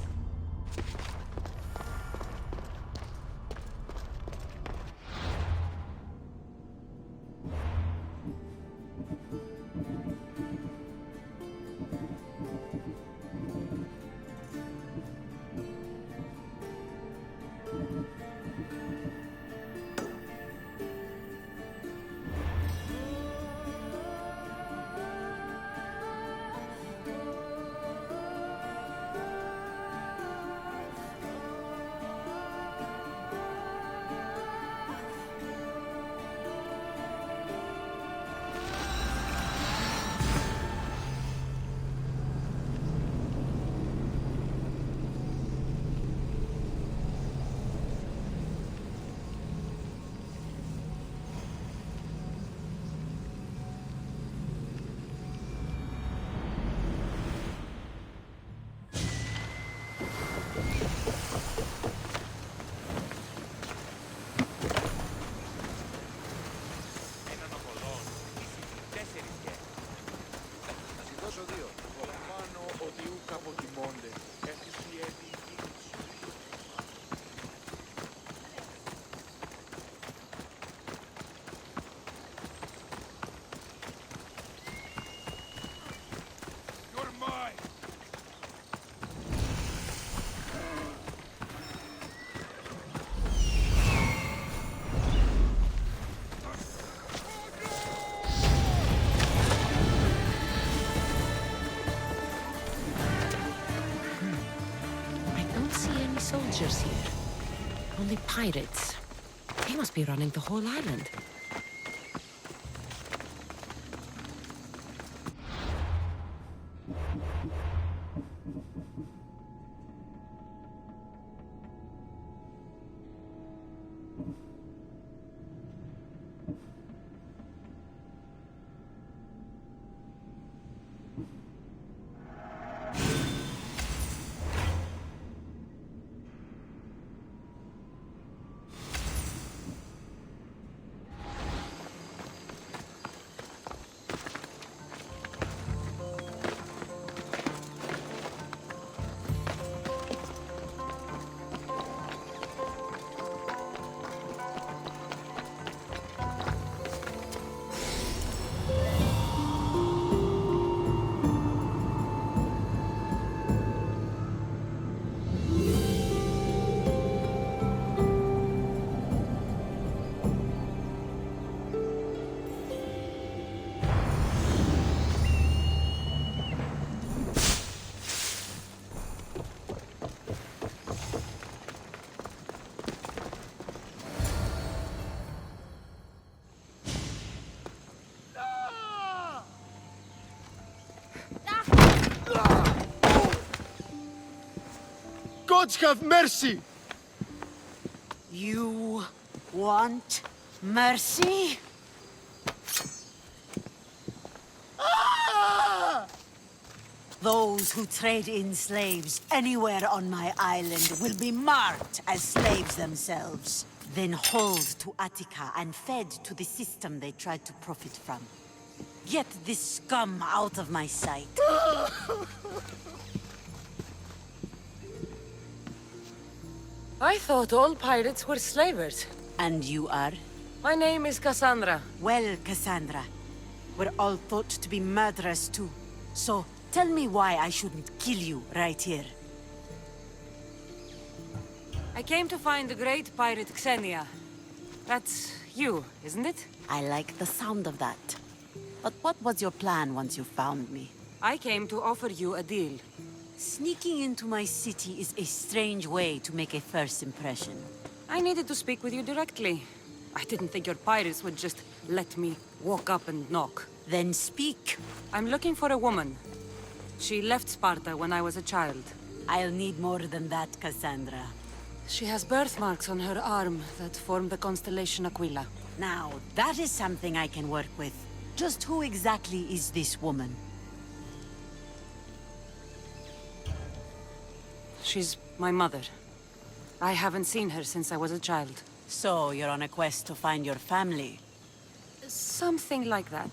Soldiers here. Only pirates. They must be running the whole island. Gods have mercy! You want mercy? Those who trade in slaves anywhere on my island will be marked as slaves themselves, then hauled to Attica and fed to the system they tried to profit from. Get this scum out of my sight. I thought all pirates were slavers. And you are? My name is Cassandra. Well, Cassandra, we're all thought to be murderers too. So, tell me why I shouldn't kill you right here. I came to find the great pirate Xenia. That's you, isn't it? I like the sound of that. But what was your plan once you found me? I came to offer you a deal. Sneaking into my city is a strange way to make a first impression. I needed to speak with you directly. I didn't think your pirates would just let me walk up and knock. Then speak. I'm looking for a woman. She left Sparta when I was a child. I'll need more than that, Cassandra. She has birthmarks on her arm that form the constellation Aquila. Now, that is something I can work with. Just who exactly is this woman? She's my mother. I haven't seen her since I was a child. So, you're on a quest to find your family? Something like that.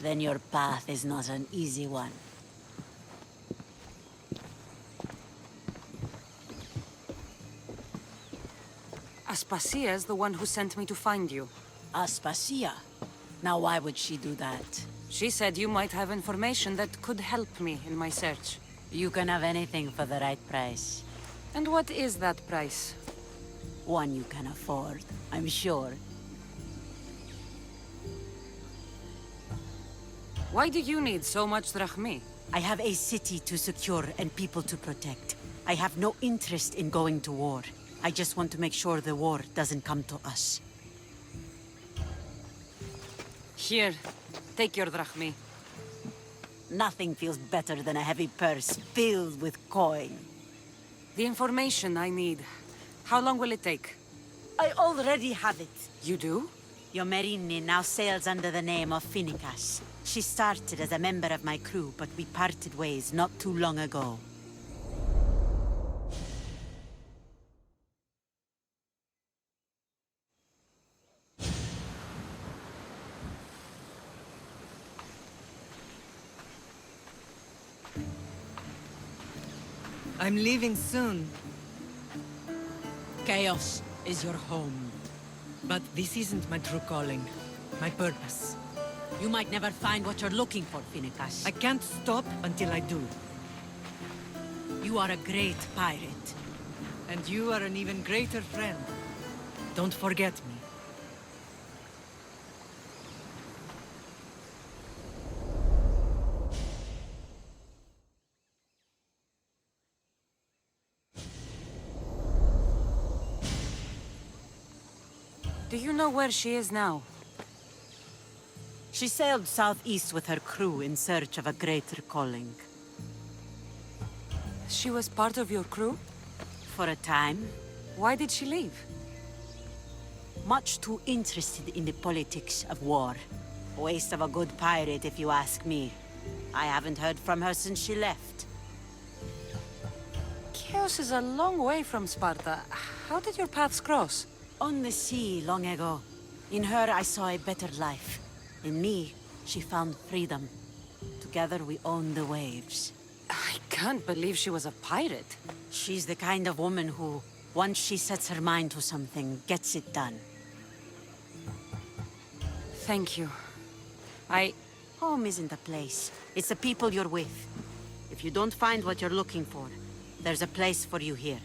Then your path is not an easy one. Aspasia's the one who sent me to find you. Aspasia? Now why would she do that? She said you might have information that could help me in my search. You can have anything for the right price. And what is that price? One you can afford, I'm sure. Why do you need so much drachmi? I have a city to secure and people to protect. I have no interest in going to war. I just want to make sure the war doesn't come to us. Here, take your drachmi. Nothing feels better than a heavy purse filled with coin. The information I need. How long will it take? I already have it. You do? Yomerini now sails under the name of Finicas. She started as a member of my crew, but we parted ways not too long ago. I'm leaving soon. Chaos is your home. But this isn't my true calling. My purpose. You might never find what you're looking for, Finicas. I can't stop until I do. You are a great pirate. And you are an even greater friend. Don't forget me. Do you know where she is now? She sailed southeast with her crew in search of a greater calling. She was part of your crew? For a time. Why did she leave? Much too interested in the politics of war. Waste of a good pirate, if you ask me. I haven't heard from her since she left. Chaos is a long way from Sparta. How did your paths cross? On the sea, long ago. In her, I saw a better life. In me, she found freedom. Together, we own the waves. I can't believe she was a pirate. She's the kind of woman who, once she sets her mind to something, gets it done. Thank you. Home isn't a place. It's the people you're with. If you don't find what you're looking for, there's a place for you here.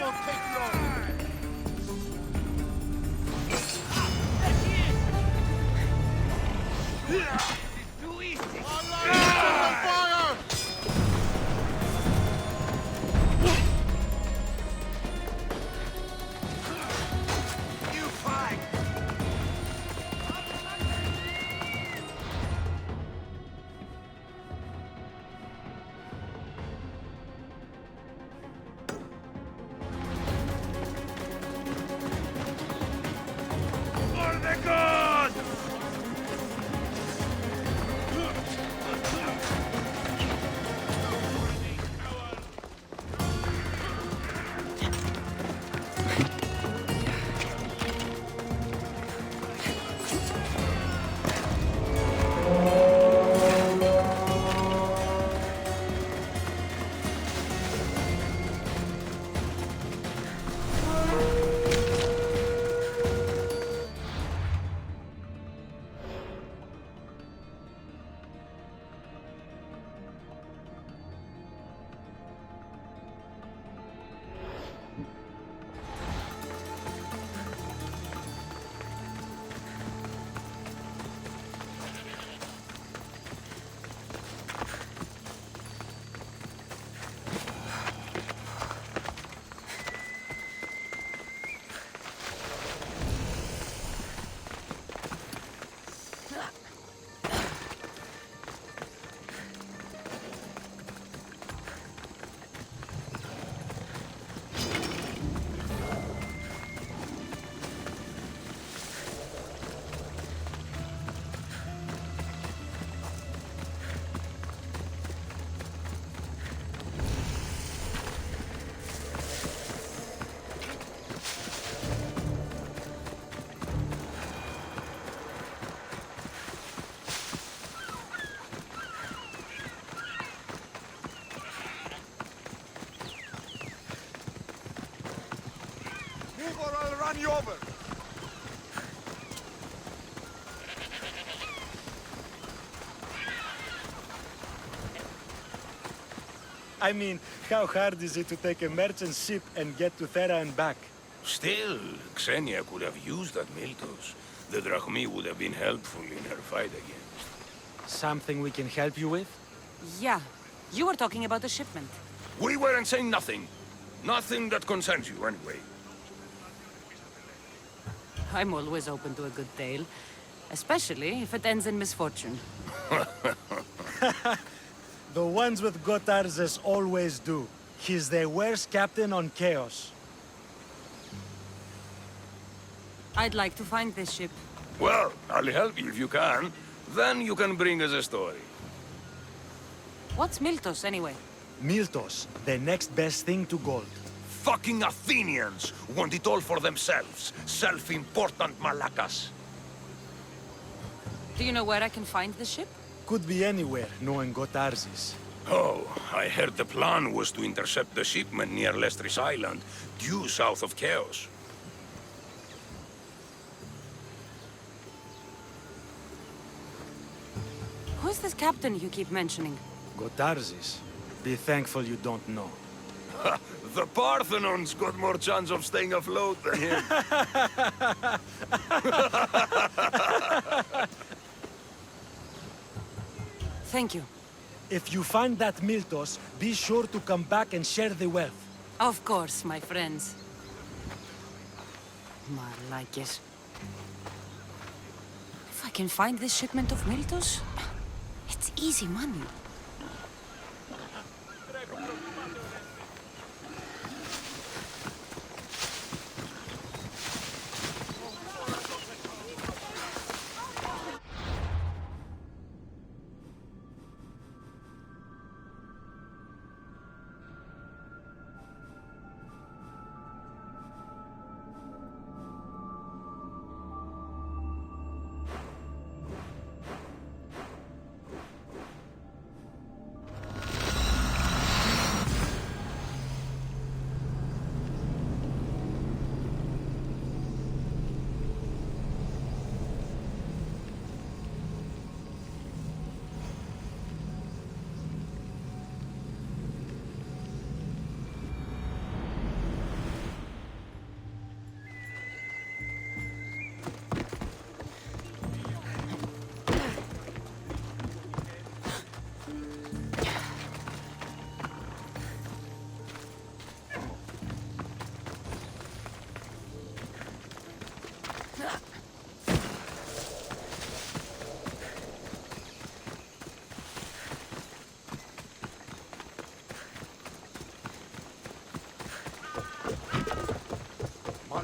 won't take long. Too easy! Allah, fire! You fight! For the gods! Move or I'll run you over. I mean, how hard is it to take a merchant ship and get to Thera and back? Still, Xenia could have used that Miltos. The Drachmi would have been helpful in her fight against. Something we can help you with? Yeah. You were talking about the shipment. We weren't saying nothing. Nothing that concerns you, anyway. I'm always open to a good tale. Especially if it ends in misfortune. The ones with Gotarzes always do. He's the worst captain on Chaos. I'd like to find this ship. Well, I'll help you if you can. Then you can bring us a story. What's Miltos, anyway? Miltos, the next best thing to gold. Fucking Athenians want it all for themselves. Self-important malacas. Do you know where I can find the ship? Could be anywhere, knowing Gotarzes. Oh, I heard the plan was to intercept the shipment near Lestris Island, due south of Chaos. Who's this captain you keep mentioning? Gotarzes. Be thankful you don't know. The Parthenon's got more chance of staying afloat than him. Thank you. If you find that Miltos, be sure to come back and share the wealth. Of course, my friends. Malakes. If I can find this shipment of Miltos, it's easy money.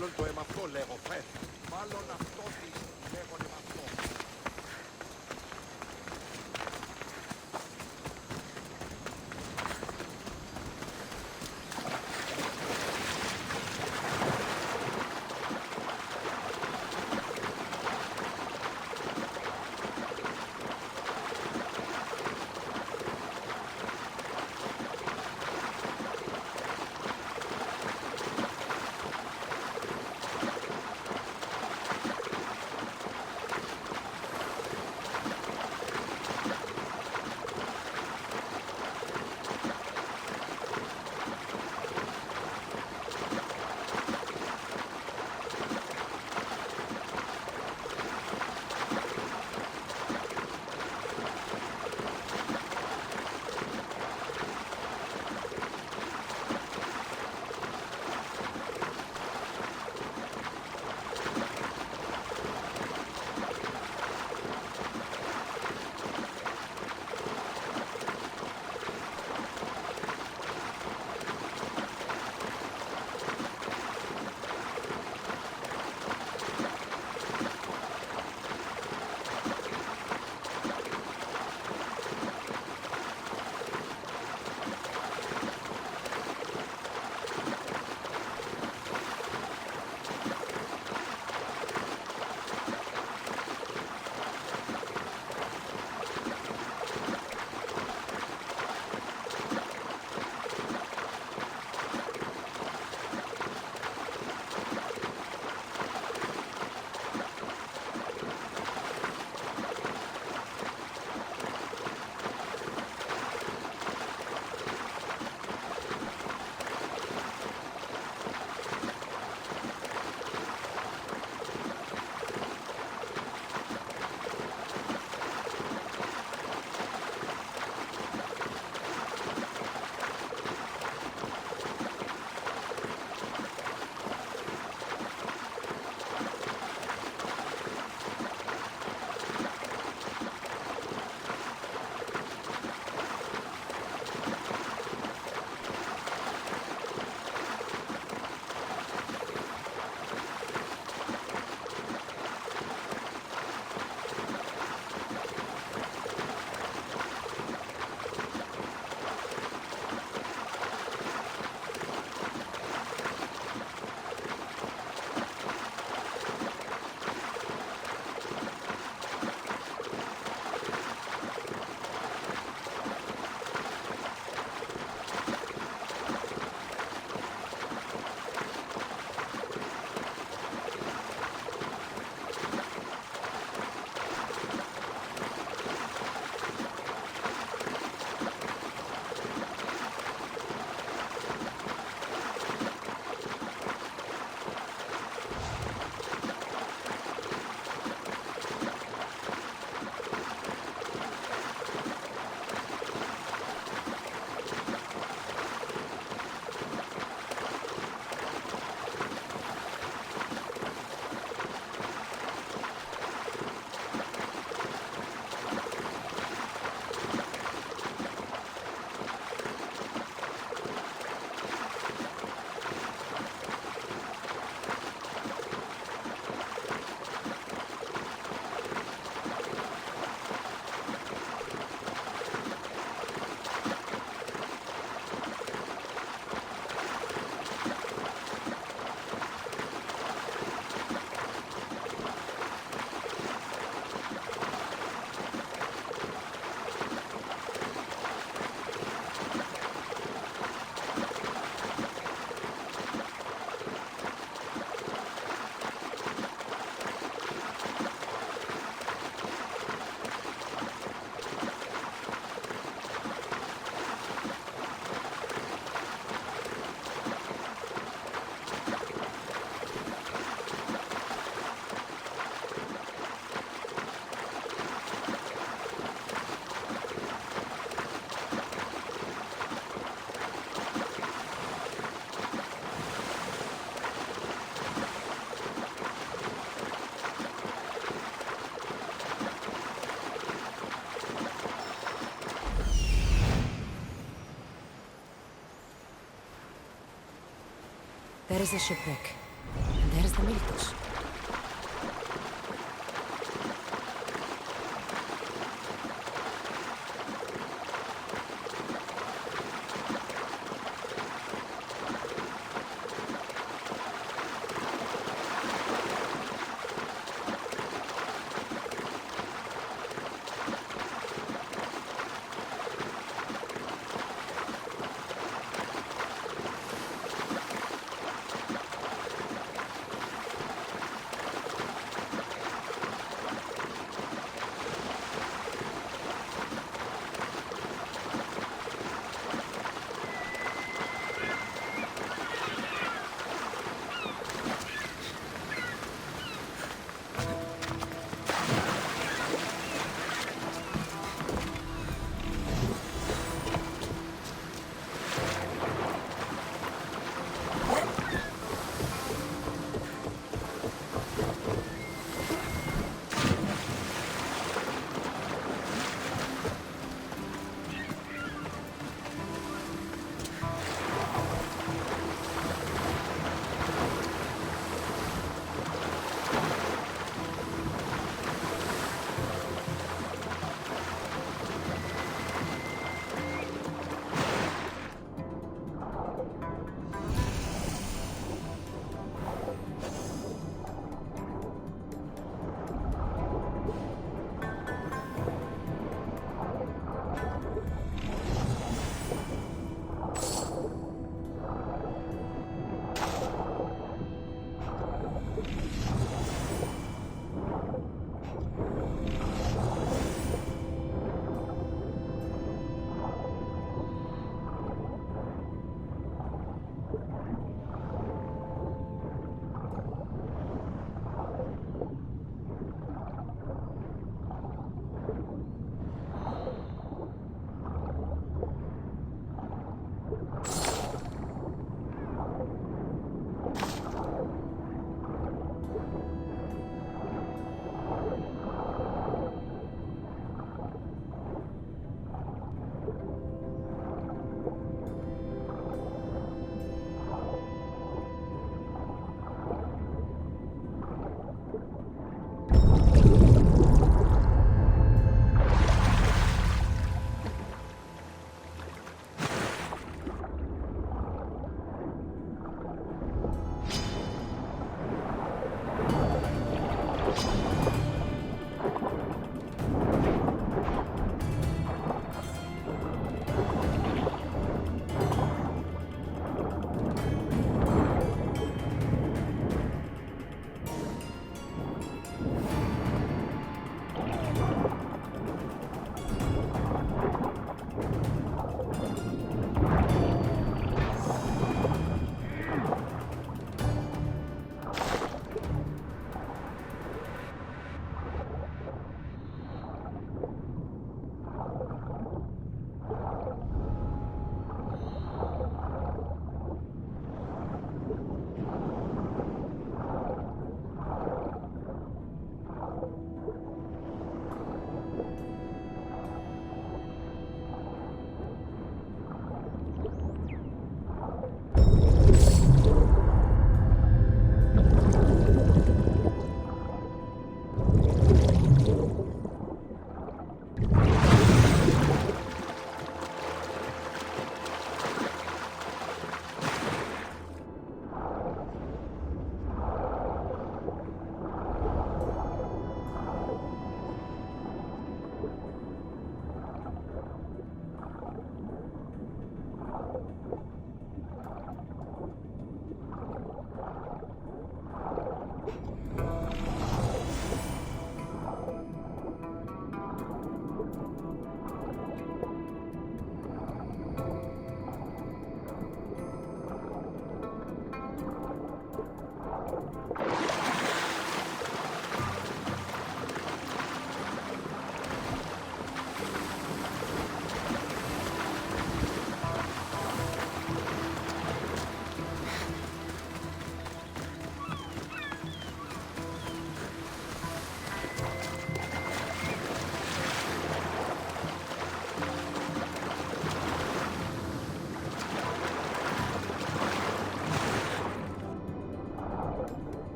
Μάλλον το αίμα αυτό λέγω, Φερ. Μάλλον αυτό της λέγονται με αυτό. There is a shipwreck, and is the Miltos?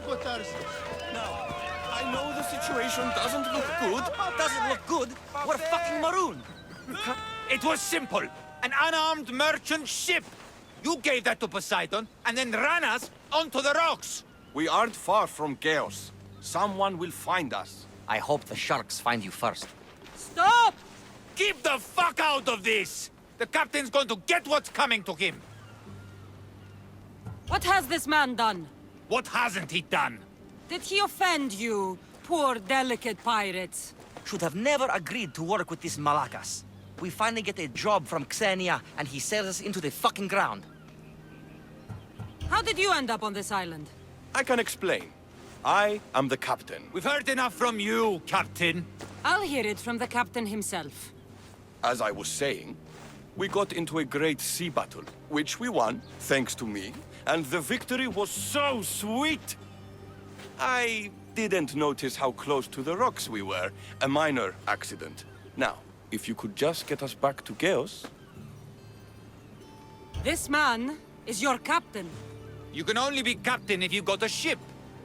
Gotarsis. I know the situation doesn't look good. Doesn't look good? We're fucking marooned. It was simple. An unarmed merchant ship. You gave that to Poseidon, and then ran us onto the rocks. We aren't far from chaos. Someone will find us. I hope the sharks find you first. Stop! Keep the fuck out of this! The captain's going to get what's coming to him. What has this man done? What hasn't he done? Did he offend you, poor delicate pirates? Should have never agreed to work with this Malakas. We finally get a job from Xenia, and he sells us into the fucking ground. How did you end up on this island? I can explain. I am the captain. We've heard enough from you, Captain. I'll hear it from the captain himself. As I was saying, we got into a great sea battle, which we won, thanks to me, and the victory was so sweet! I didn't notice how close to the rocks we were. A minor accident. Now, if you could just get us back to Chaos... This man is your captain. You can only be captain if you got a ship.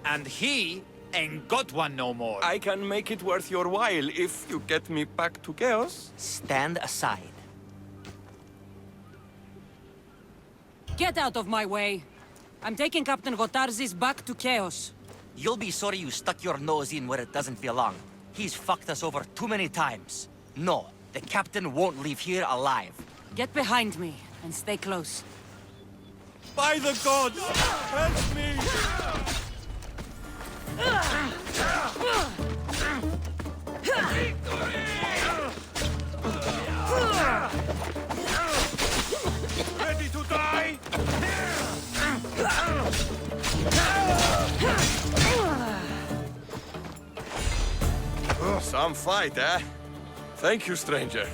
And he ain't got one no more. I can make it worth your while if you get me back to Chaos. Stand aside. Get out of my way. I'm taking Captain Gotarzis back to Chaos. You'll be sorry you stuck your nose in where it doesn't belong. He's fucked us over too many times. No, the captain won't leave here alive. Get behind me and stay close. By the gods! Help me! Ready to die? Some fight, eh? Thank you, stranger.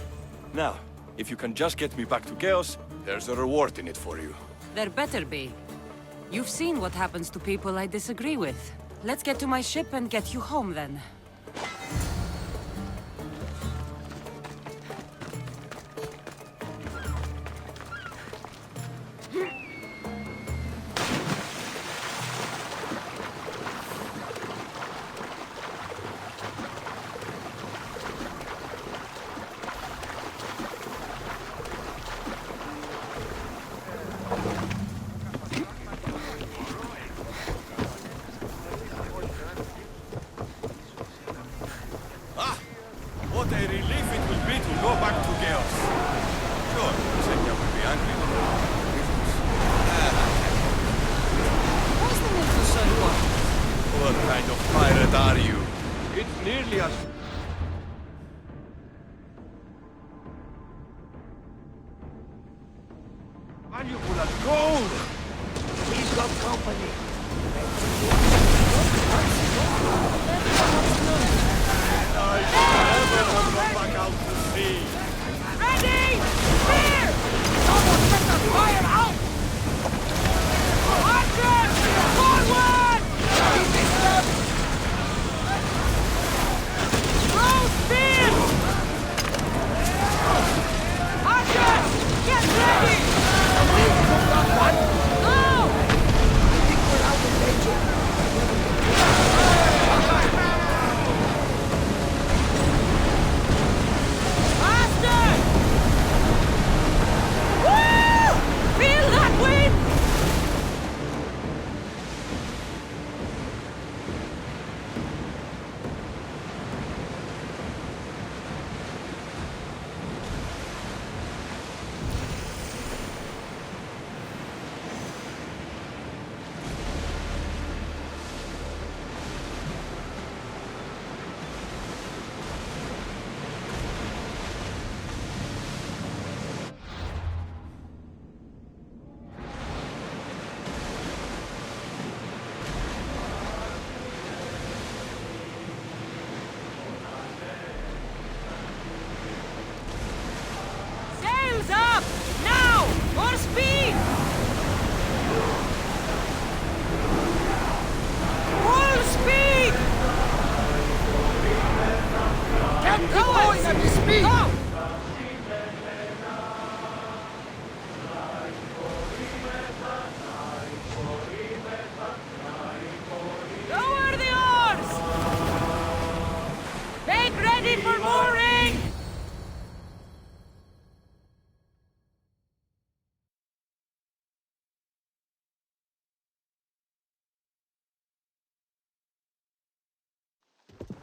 Now, if you can just get me back to Chaos, there's a reward in it for you. There better be. You've seen what happens to people I disagree with. Let's get to my ship and get you home, then. What a relief it will be to go back to Chaos. Sure, Xenia will be angry. Why's the Milton so important? What kind of pirate are you? It's nearly as... valuable as gold! We've got company. I never have gone back out to sea. Ready! Clear! Someone get the fire out! Archer! Forward! Throw spear! Archer! Get ready! Go! I think we're out of danger. Faster! Woo! Feel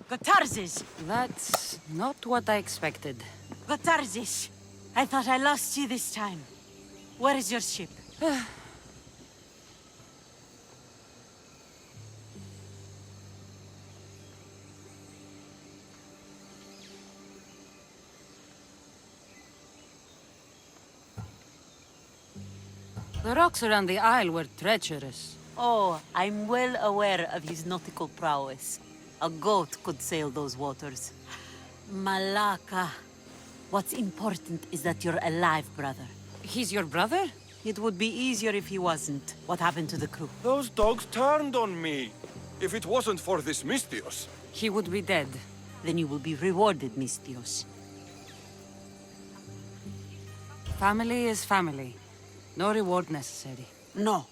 Gotarzes! That's not what I expected. Gotarzes! I thought I lost you this time. Where is your ship? The rocks around the isle were treacherous. Oh, I'm well aware of his nautical prowess. A goat could sail those waters. Malaka. What's important is that you're alive, brother. He's your brother? It would be easier if he wasn't. What happened to the crew? Those dogs turned on me. If it wasn't for this Mystios. He would be dead. Then you will be rewarded, Mystios. Family is family. No reward necessary. No.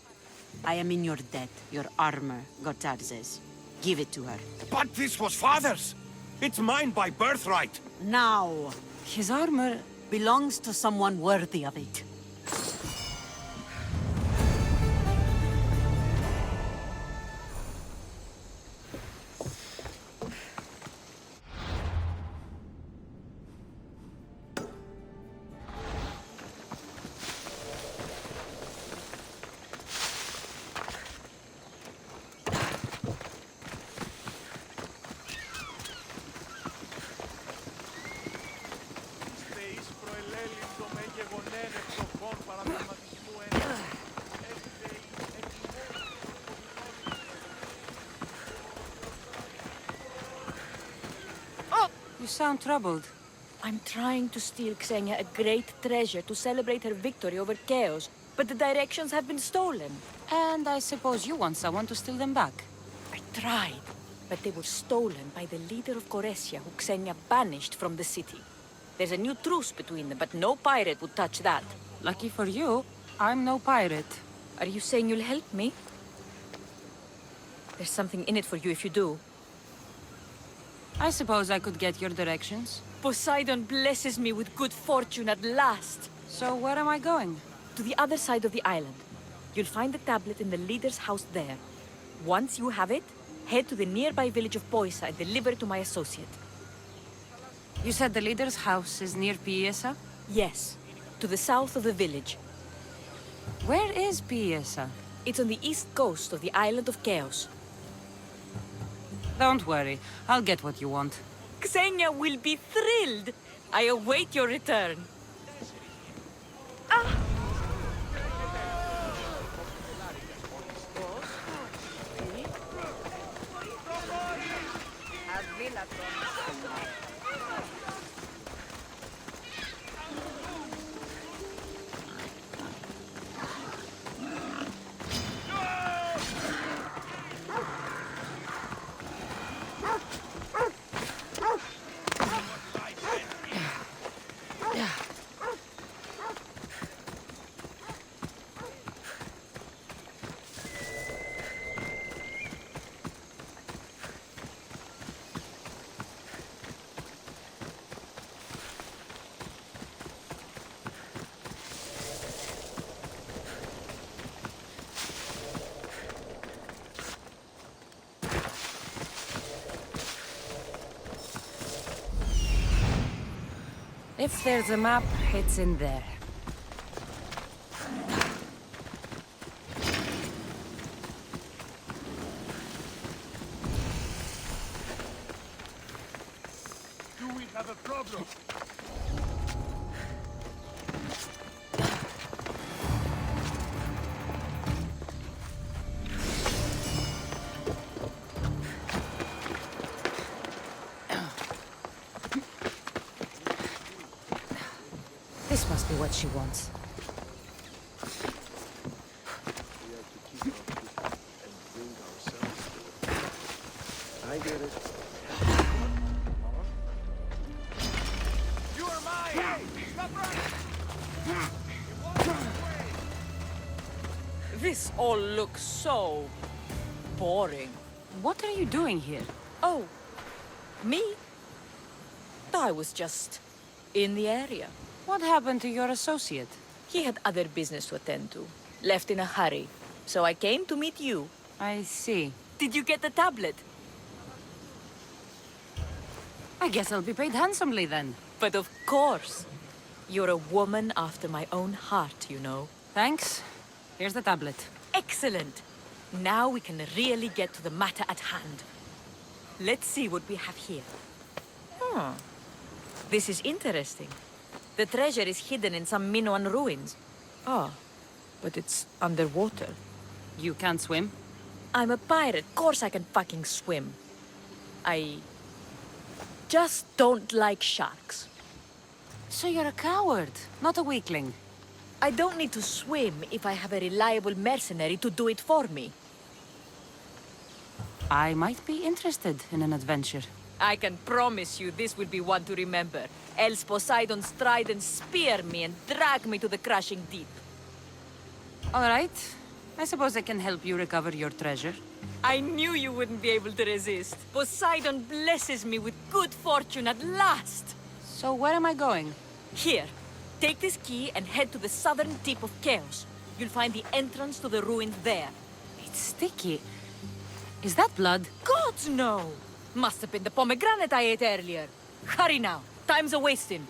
I am in your debt. Your armor, Gotarzes. Give it to her. But this was father's! It's mine by birthright! Now! His armor belongs to someone worthy of it. You sound troubled. I'm trying to steal Xenia a great treasure to celebrate her victory over Chaos, but the directions have been stolen. And I suppose you want someone to steal them back. I tried, but they were stolen by the leader of Goresia, who Xenia banished from the city. There's a new truce between them, but no pirate would touch that. Lucky for you, I'm no pirate. Are you saying you'll help me? There's something in it for you if you do. I suppose I could get your directions. Poseidon blesses me with good fortune at last. So where am I going? To the other side of the island. You'll find the tablet in the leader's house there. Once you have it, head to the nearby village of Poisa and deliver it to my associate. You said the leader's house is near Piesa? Yes, to the south of the village. Where is Piesa? It's on the east coast of the island of Chaos. Don't worry, I'll get what you want. Xenia will be thrilled! I await your return. Ah! If there's a map, it's in there. Do we have a problem? This must be what she wants. I get it. You are mine! Hey, stop running! This all looks so boring. What are you doing here? Oh, me? I was just in the area. What happened to your associate? He had other business to attend to. Left in a hurry. So I came to meet you. I see. Did you get the tablet? I guess I'll be paid handsomely then. But of course. You're a woman after my own heart, you know. Thanks. Here's the tablet. Excellent. Now we can really get to the matter at hand. Let's see what we have here. This is interesting. The treasure is hidden in some Minoan ruins. Oh, but it's underwater. You can't swim? I'm a pirate. Of course I can fucking swim. I just don't like sharks. So you're a coward, not a weakling. I don't need to swim if I have a reliable mercenary to do it for me. I might be interested in an adventure. I can promise you this will be one to remember. Else Poseidon's trident spear me and drag me to the crushing deep. All right. I suppose I can help you recover your treasure. I knew you wouldn't be able to resist. Poseidon blesses me with good fortune at last. So where am I going? Here. Take this key and head to the southern tip of Chaos. You'll find the entrance to the ruins there. It's sticky. Is that blood? Gods, no! Must have been the pomegranate I ate earlier. Hurry now. Time's a-wasting.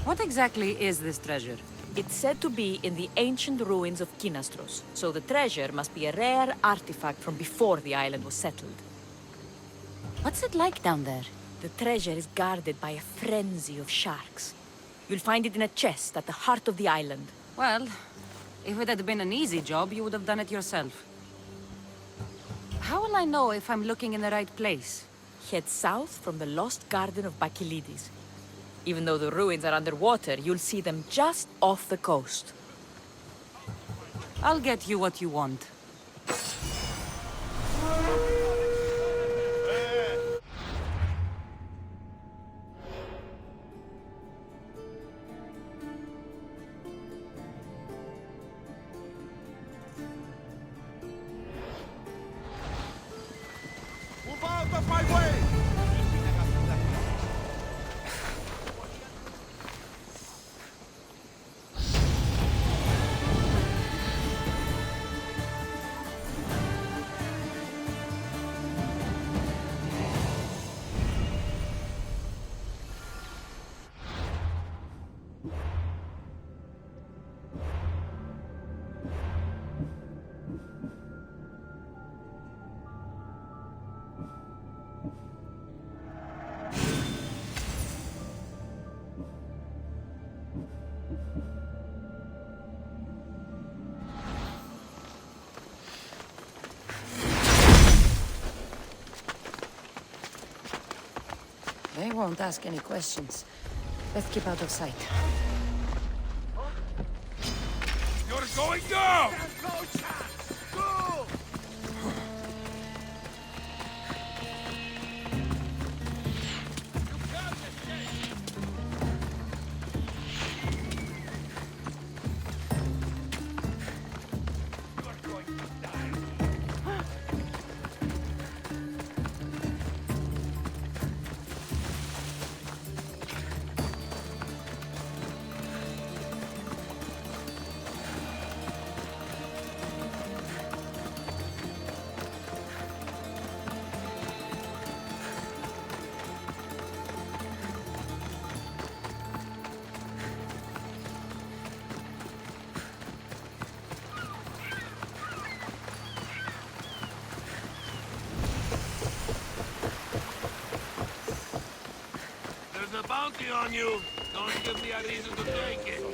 What exactly is this treasure? It's said to be in the ancient ruins of Kinastros, so the treasure must be a rare artifact from before the island was settled. What's it like down there? The treasure is guarded by a frenzy of sharks. You'll find it in a chest at the heart of the island. Well, if it had been an easy job, you would have done it yourself. How will I know if I'm looking in the right place? Head south from the lost garden of Bacchylides. Even though the ruins are underwater, you'll see them just off the coast. I'll get you what you want. Move out of my way! They won't ask any questions. Let's keep out of sight. You're going down! Go! There's a bounty on you. Don't give me a reason to take it.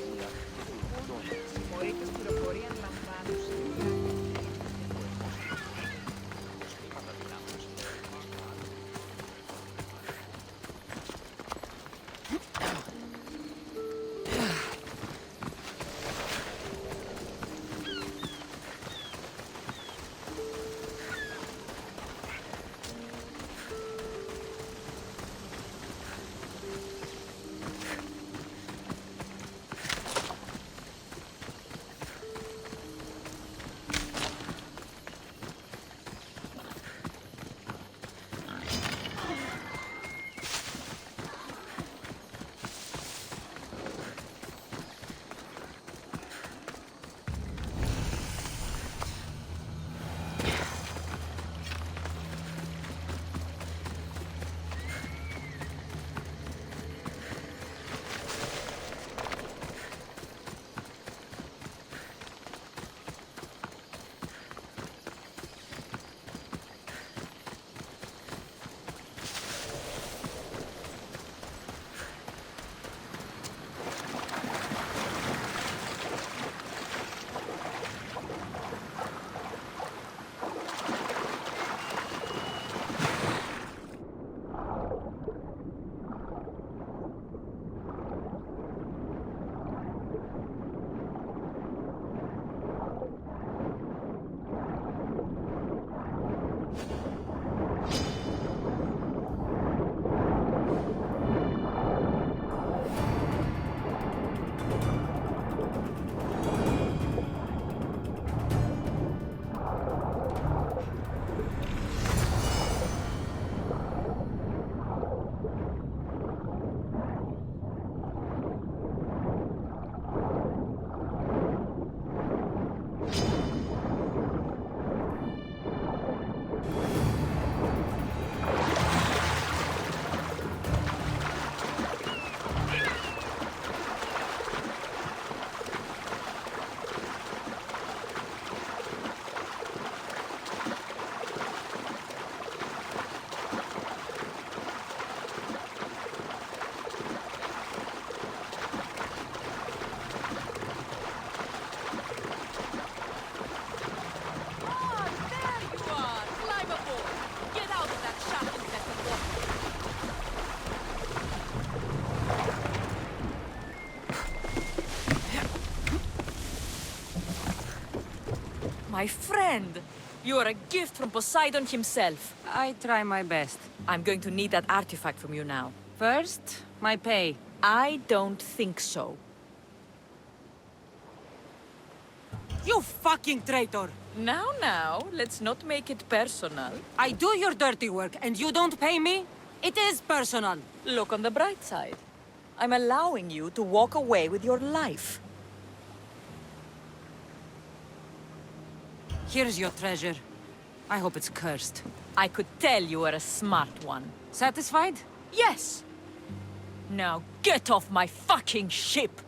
My friend! You are a gift from Poseidon himself. I try my best. I'm going to need that artifact from you now. First, my pay. I don't think so. You fucking traitor! Now, let's not make it personal. I do your dirty work and you don't pay me? It is personal. Look on the bright side. I'm allowing you to walk away with your life. Here's your treasure. I hope it's cursed. I could tell you were a smart one. Satisfied? Yes! Now get off my fucking ship!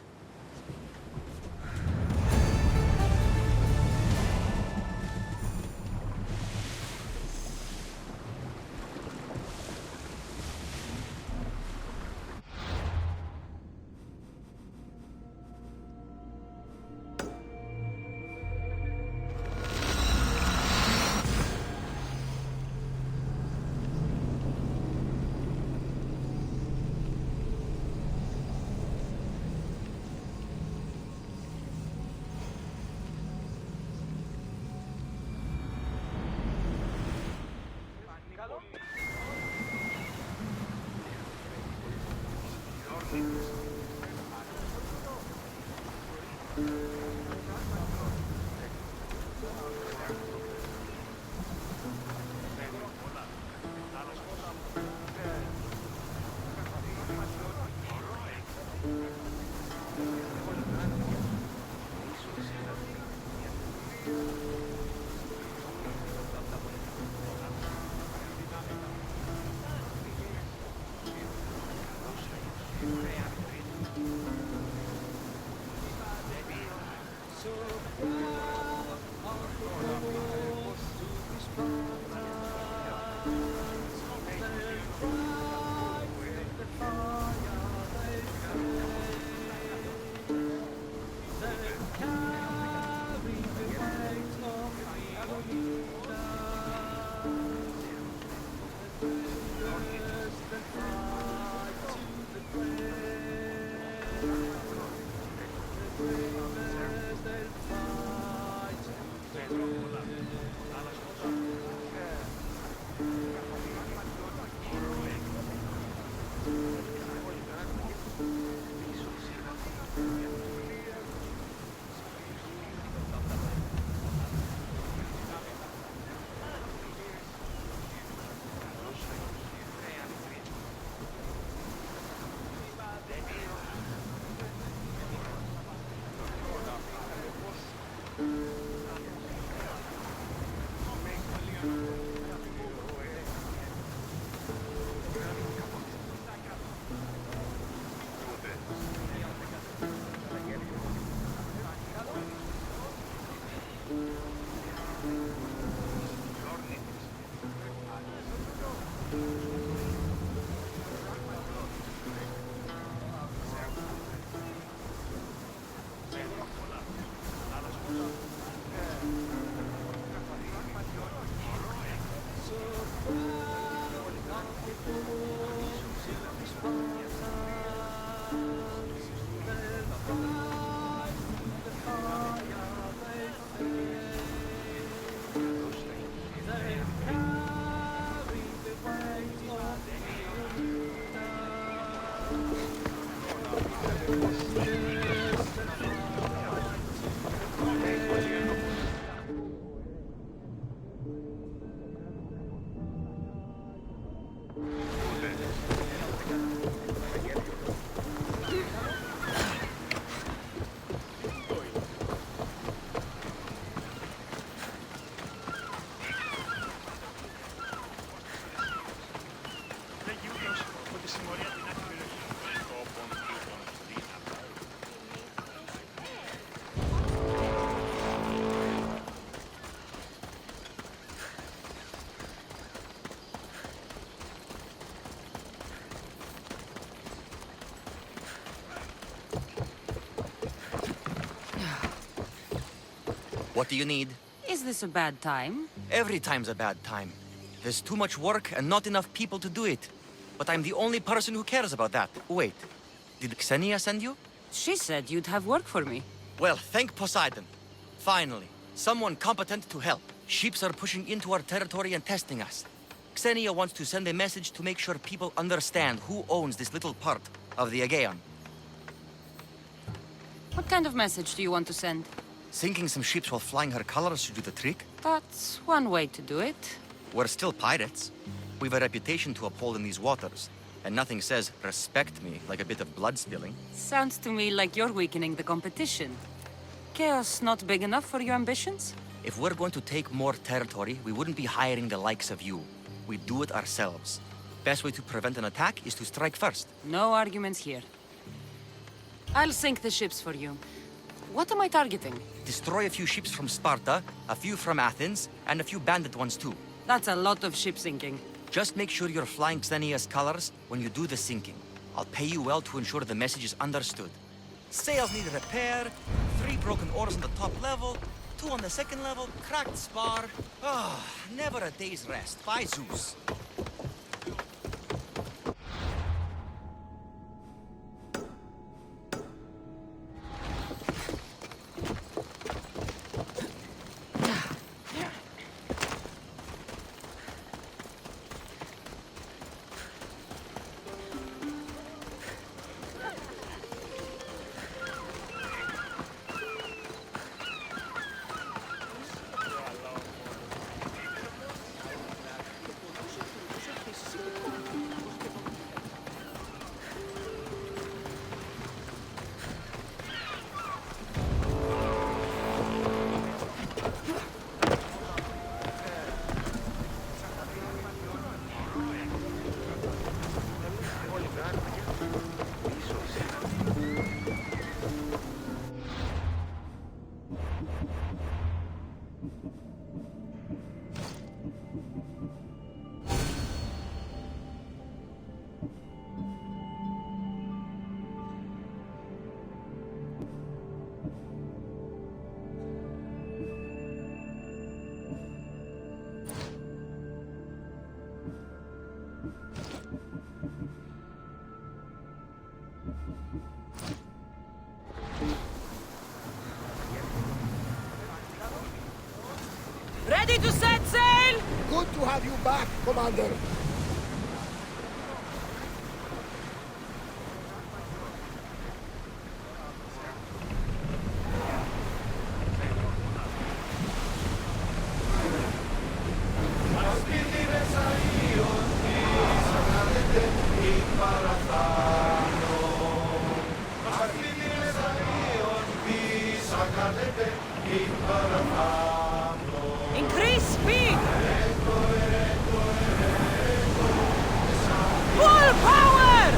What do you need? Is this a bad time? Every time's a bad time. There's too much work and not enough people to do it. But I'm the only person who cares about that. Wait, did Xenia send you? She said you'd have work for me. Well, thank Poseidon. Finally, Someone competent to help. Ships are pushing into our territory and testing us. Xenia wants to send a message to make sure people understand who owns this little part of the Aegean. What kind of message do you want to send? Sinking some ships while flying her colors should do the trick. That's one way to do it. We're still pirates. We've a reputation to uphold in these waters. And nothing says respect me like a bit of blood spilling. Sounds to me like you're weakening the competition. Chaos not big enough for your ambitions? If we're going to take more territory, we wouldn't be hiring the likes of you. We'd do it ourselves. Best way to prevent an attack is to strike first. No arguments here. I'll sink the ships for you. What am I targeting? Destroy a few ships from Sparta, a few from Athens, and a few bandit ones too. That's a lot of ship sinking. Just make sure you're flying Xenia's colors when you do the sinking. I'll pay you well to ensure the message is understood. Sails need repair, 3 broken oars on the top level, 2 on the second level, cracked spar. Ah, never a day's rest. By Zeus. Ready to set sail? Good to have you back, Commander. Increase speed! Full power!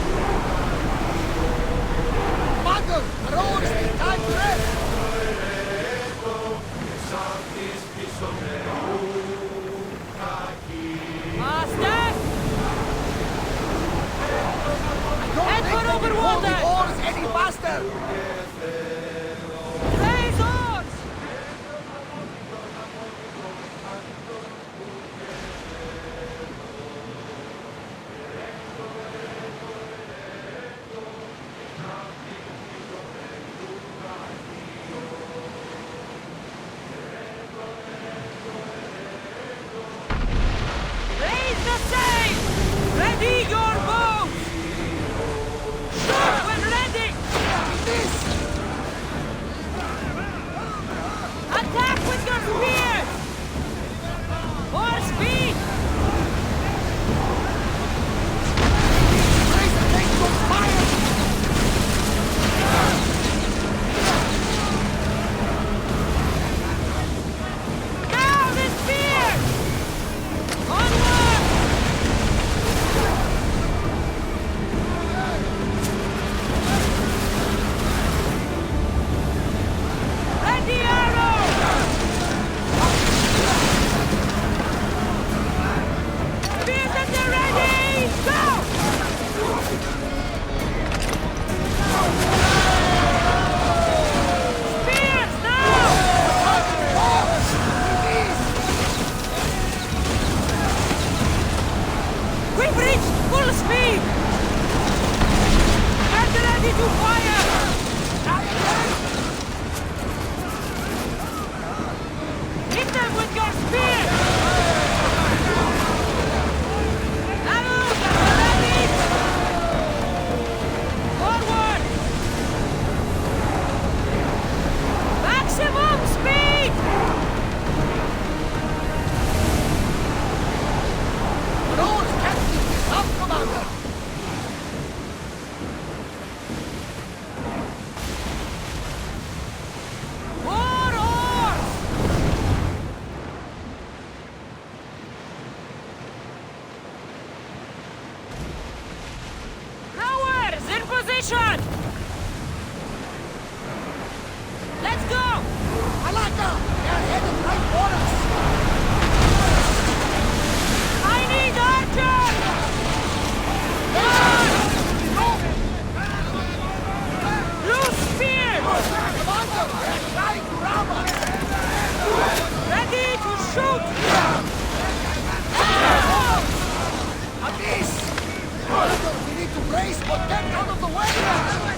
Commander, the roads need time to rest. Master! Don't Head for make over them hold water! the oars any faster. Raise oars! Raise the sail! Ready your boat! Shoot when ready! This Formation! Let's go! Alaka! They're headed right for us! I need archers! Loose spears! Commander, they're trying to ram us! Ready to shoot! Abyss! Commander, we need to brace, but get out of the way!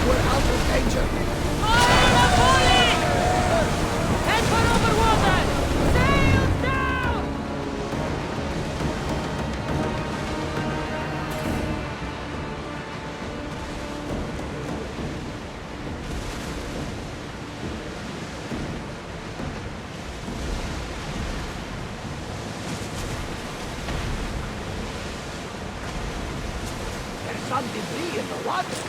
We're out of danger. Head for over water! Sails down! There's some debris in the water.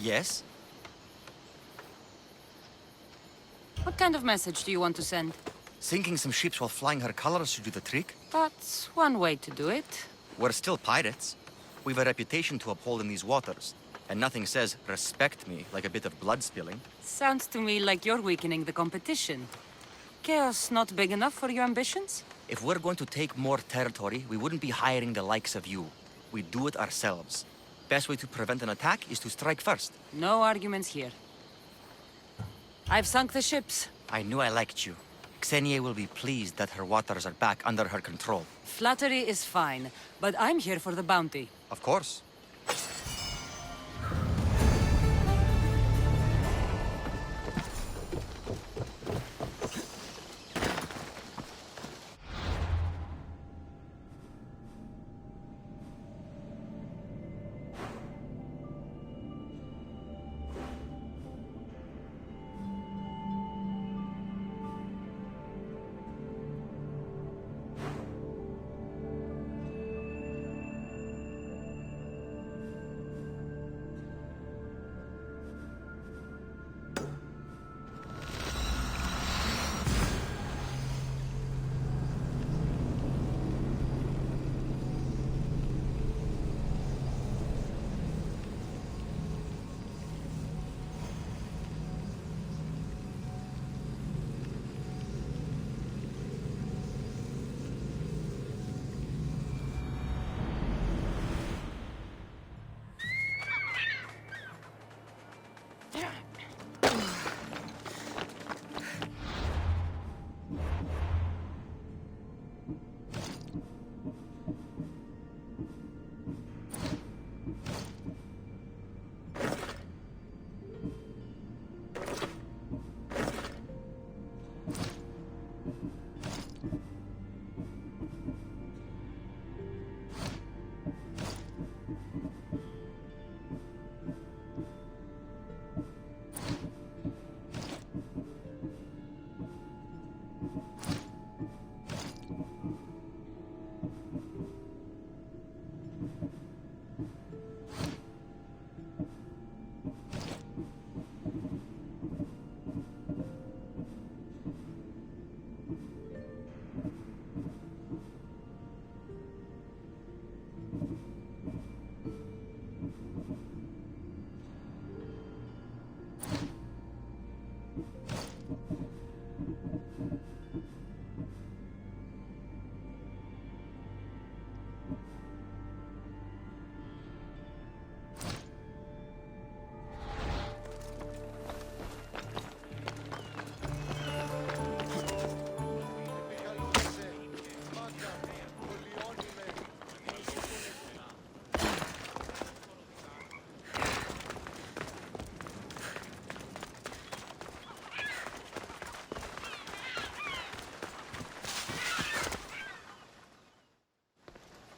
Yes? What kind of message do you want to send? Sinking some ships while flying her colors should do the trick. That's one way to do it. We're still pirates. We've a reputation to uphold in these waters. And nothing says, respect me, like a bit of blood spilling. Sounds to me like you're weakening the competition. Chaos not big enough for your ambitions? If we're going to take more territory, we wouldn't be hiring the likes of you. We'd do it ourselves. Best way to prevent an attack is to strike first. No arguments here. I've sunk the ships. I knew I liked you. Xenia will be pleased that her waters are back under her control. Flattery is fine, but I'm here for the bounty. Of course.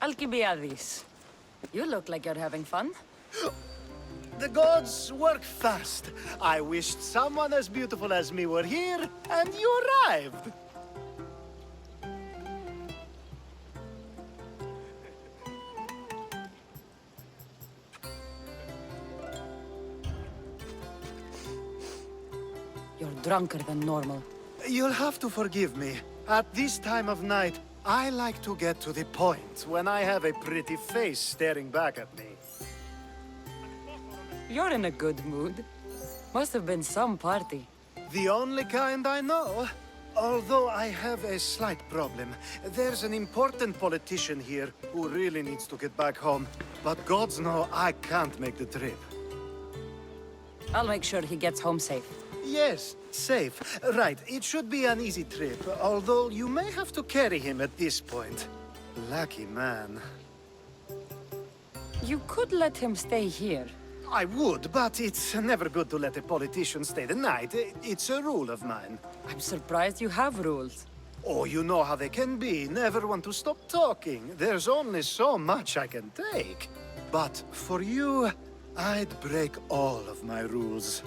Alcibiades. You look like you're having fun. The gods work fast. I wished someone as beautiful as me were here, and you arrived. You're drunker than normal. You'll have to forgive me. At this time of night, I like to get to the point when I have a pretty face staring back at me. You're in a good mood. Must have been some party. The only kind I know. Although I have a slight problem. There's an important politician here who really needs to get back home. But gods know I can't make the trip. I'll make sure he gets home safe. Yes, safe. Right, it should be an easy trip, although you may have to carry him at this point. Lucky man. You could let him stay here. I would, but it's never good to let a politician stay the night. It's a rule of mine. I'm surprised you have rules. Oh, you know how they can be. Never want to stop talking. There's only so much I can take. But for you, I'd break all of my rules.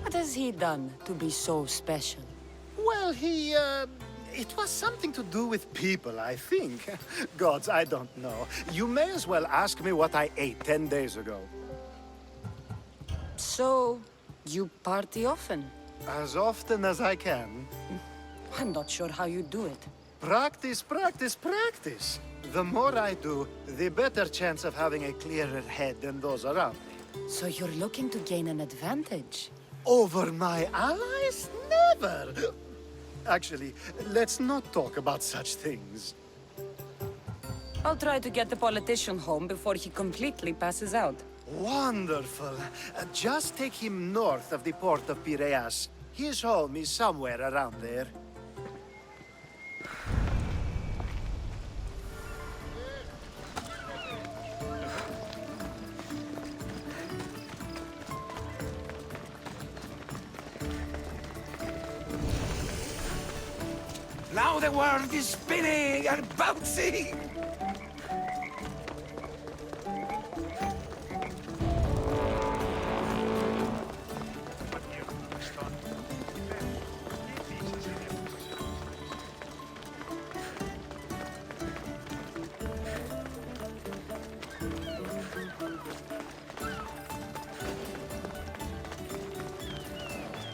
What has he done to be so special? Well, it was something to do with people, I think. Gods, I don't know. You may as well ask me what I ate 10 days ago. So, you party often? As often as I can. I'm not sure how you do it. Practice, practice, practice. The more I do, the better chance of having a clearer head than those around me. So you're looking to gain an advantage? Over my allies? Never! Actually, let's not talk about such things. I'll try to get the politician home before he completely passes out. Wonderful. Just take him north of the port of Piraeus. His home is somewhere around there. Now the world is spinning and bouncing!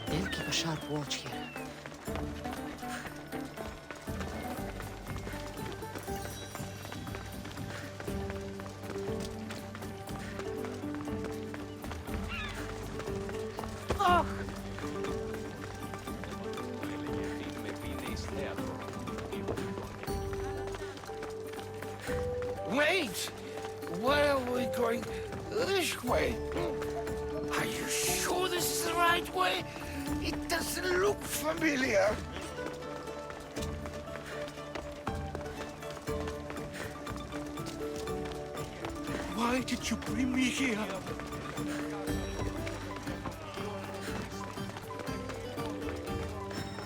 They'll keep a sharp watch here. Wait! Where are we going? This way? Are you sure this is the right way? It doesn't look familiar. Why did you bring me here?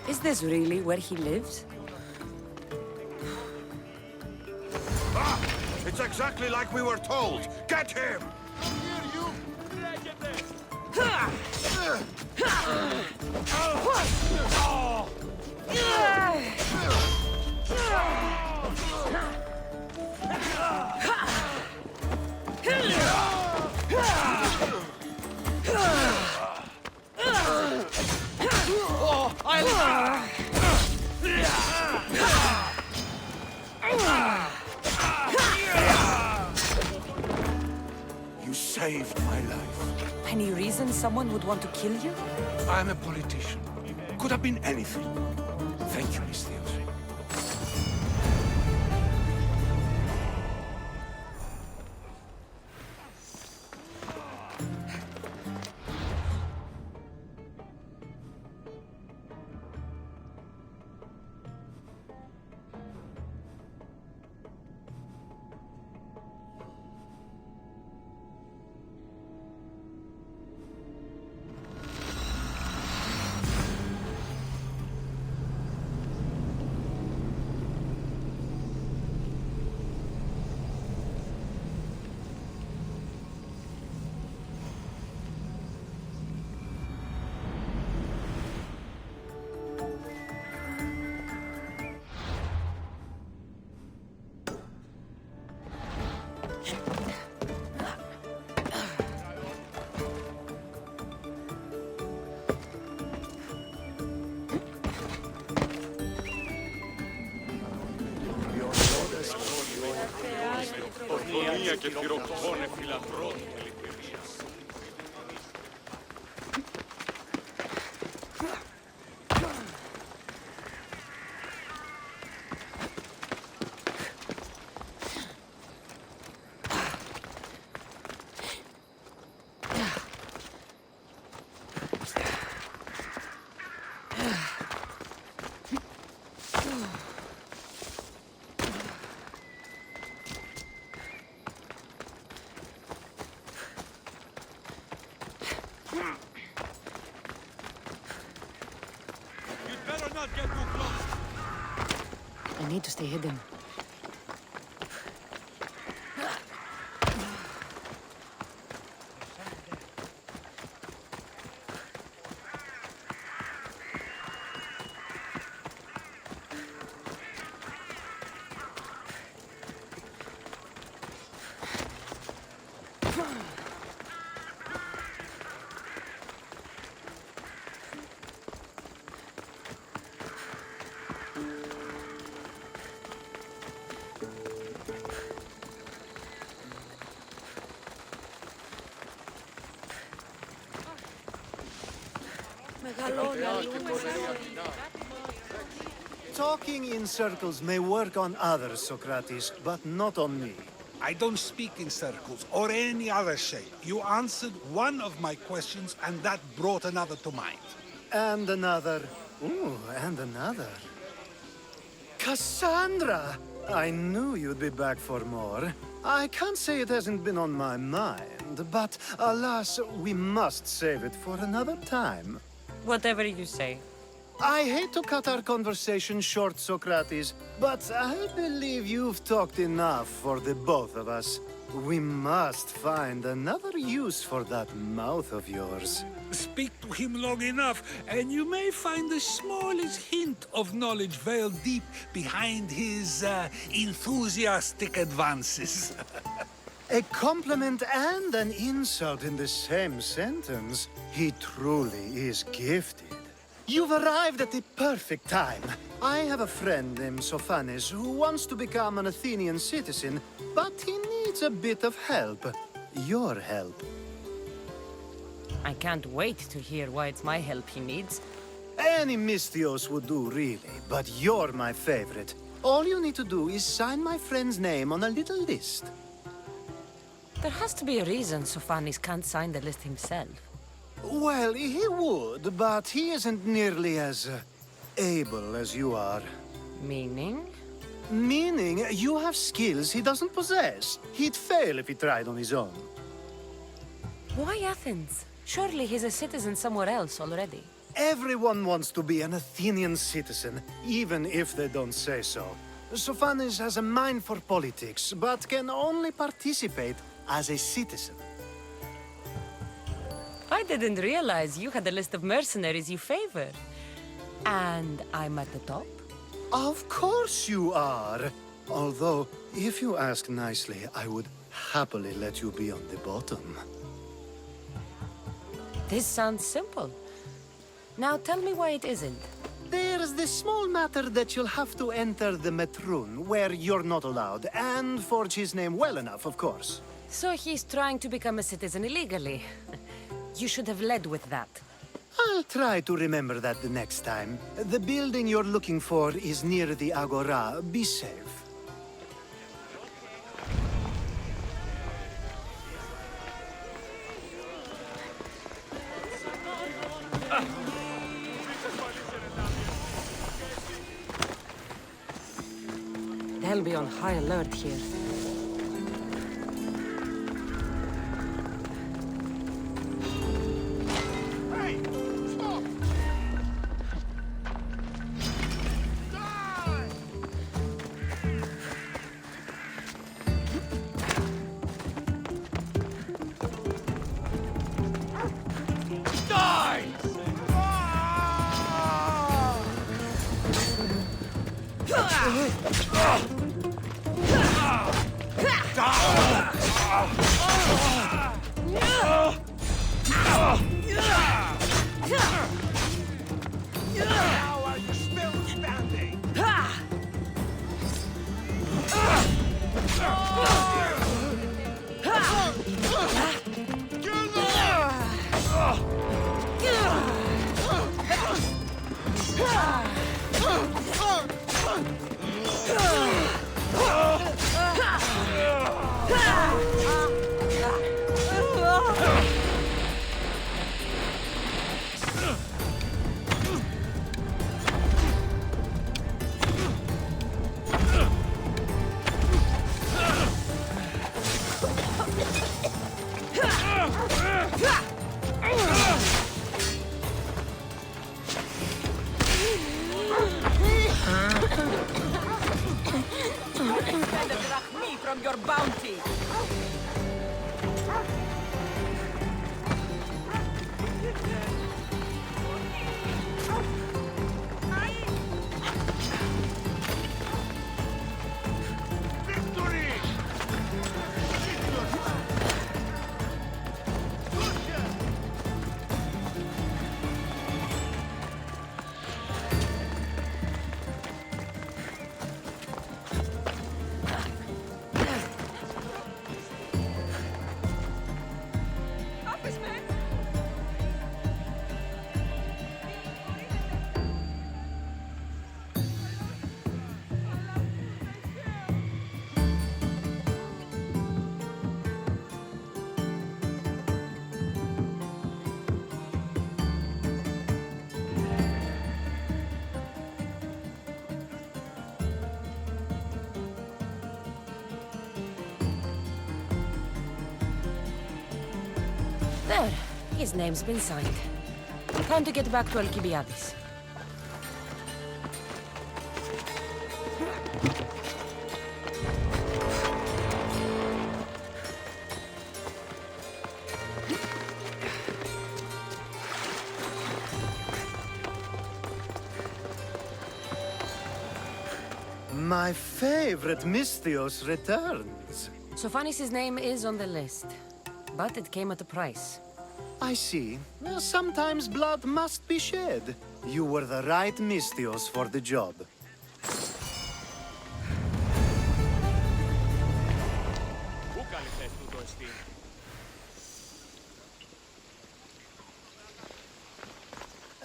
Is this really where he lives? It's exactly like we were told. Get him! You saved my life. Any reason someone would want to kill you? I'm a politician. Could have been anything. Thank you, Miss Theos. che piroccone filandrone. I need to stay hidden. Talking in circles may work on others, Socrates, but not on me. I don't speak in circles or any other shape. You answered one of my questions, and that brought another to mind. And another. Ooh, and another. Cassandra! I knew you'd be back for more. I can't say it hasn't been on my mind, but alas, we must save it for another time. Whatever you say. I hate to cut our conversation short, Socrates, but I believe you've talked enough for the both of us. We must find another use for that mouth of yours. Speak to him long enough, and you may find the smallest hint of knowledge veiled deep behind his enthusiastic advances. A compliment and an insult in the same sentence. He truly is gifted. You've arrived at the perfect time. I have a friend named Sophanes who wants to become an Athenian citizen, but he needs a bit of help. Your help. I can't wait to hear why it's my help he needs. Any Misthios would do, really, but you're my favorite. All you need to do is sign my friend's name on a little list. There has to be a reason Sophanes can't sign the list himself. Well, he would, but he isn't nearly as able as you are. Meaning? Meaning you have skills he doesn't possess. He'd fail if he tried on his own. Why Athens? Surely he's a citizen somewhere else already. Everyone wants to be an Athenian citizen, even if they don't say so. Sophanes has a mind for politics, but can only participate as a citizen. I didn't realize you had a list of mercenaries you favor. And I'm at the top? Of course you are. Although, if you ask nicely, I would happily let you be on the bottom. This sounds simple. Now tell me why it isn't. There's the small matter that you'll have to enter the Metroon, where you're not allowed, and forge his name well enough, of course. So he's trying to become a citizen illegally. You should have led with that. I'll try to remember that the next time. The building you're looking for is near the Agora. Be safe. They'll be on high alert here. Spend a drachmi from your bounty. There. His name's been signed. Time to get back to Alcibiades. My favorite Misthios returns. Sophanis' name is on the list, but it came at a price. I see. Sometimes blood must be shed. You were the right Misthios for the job.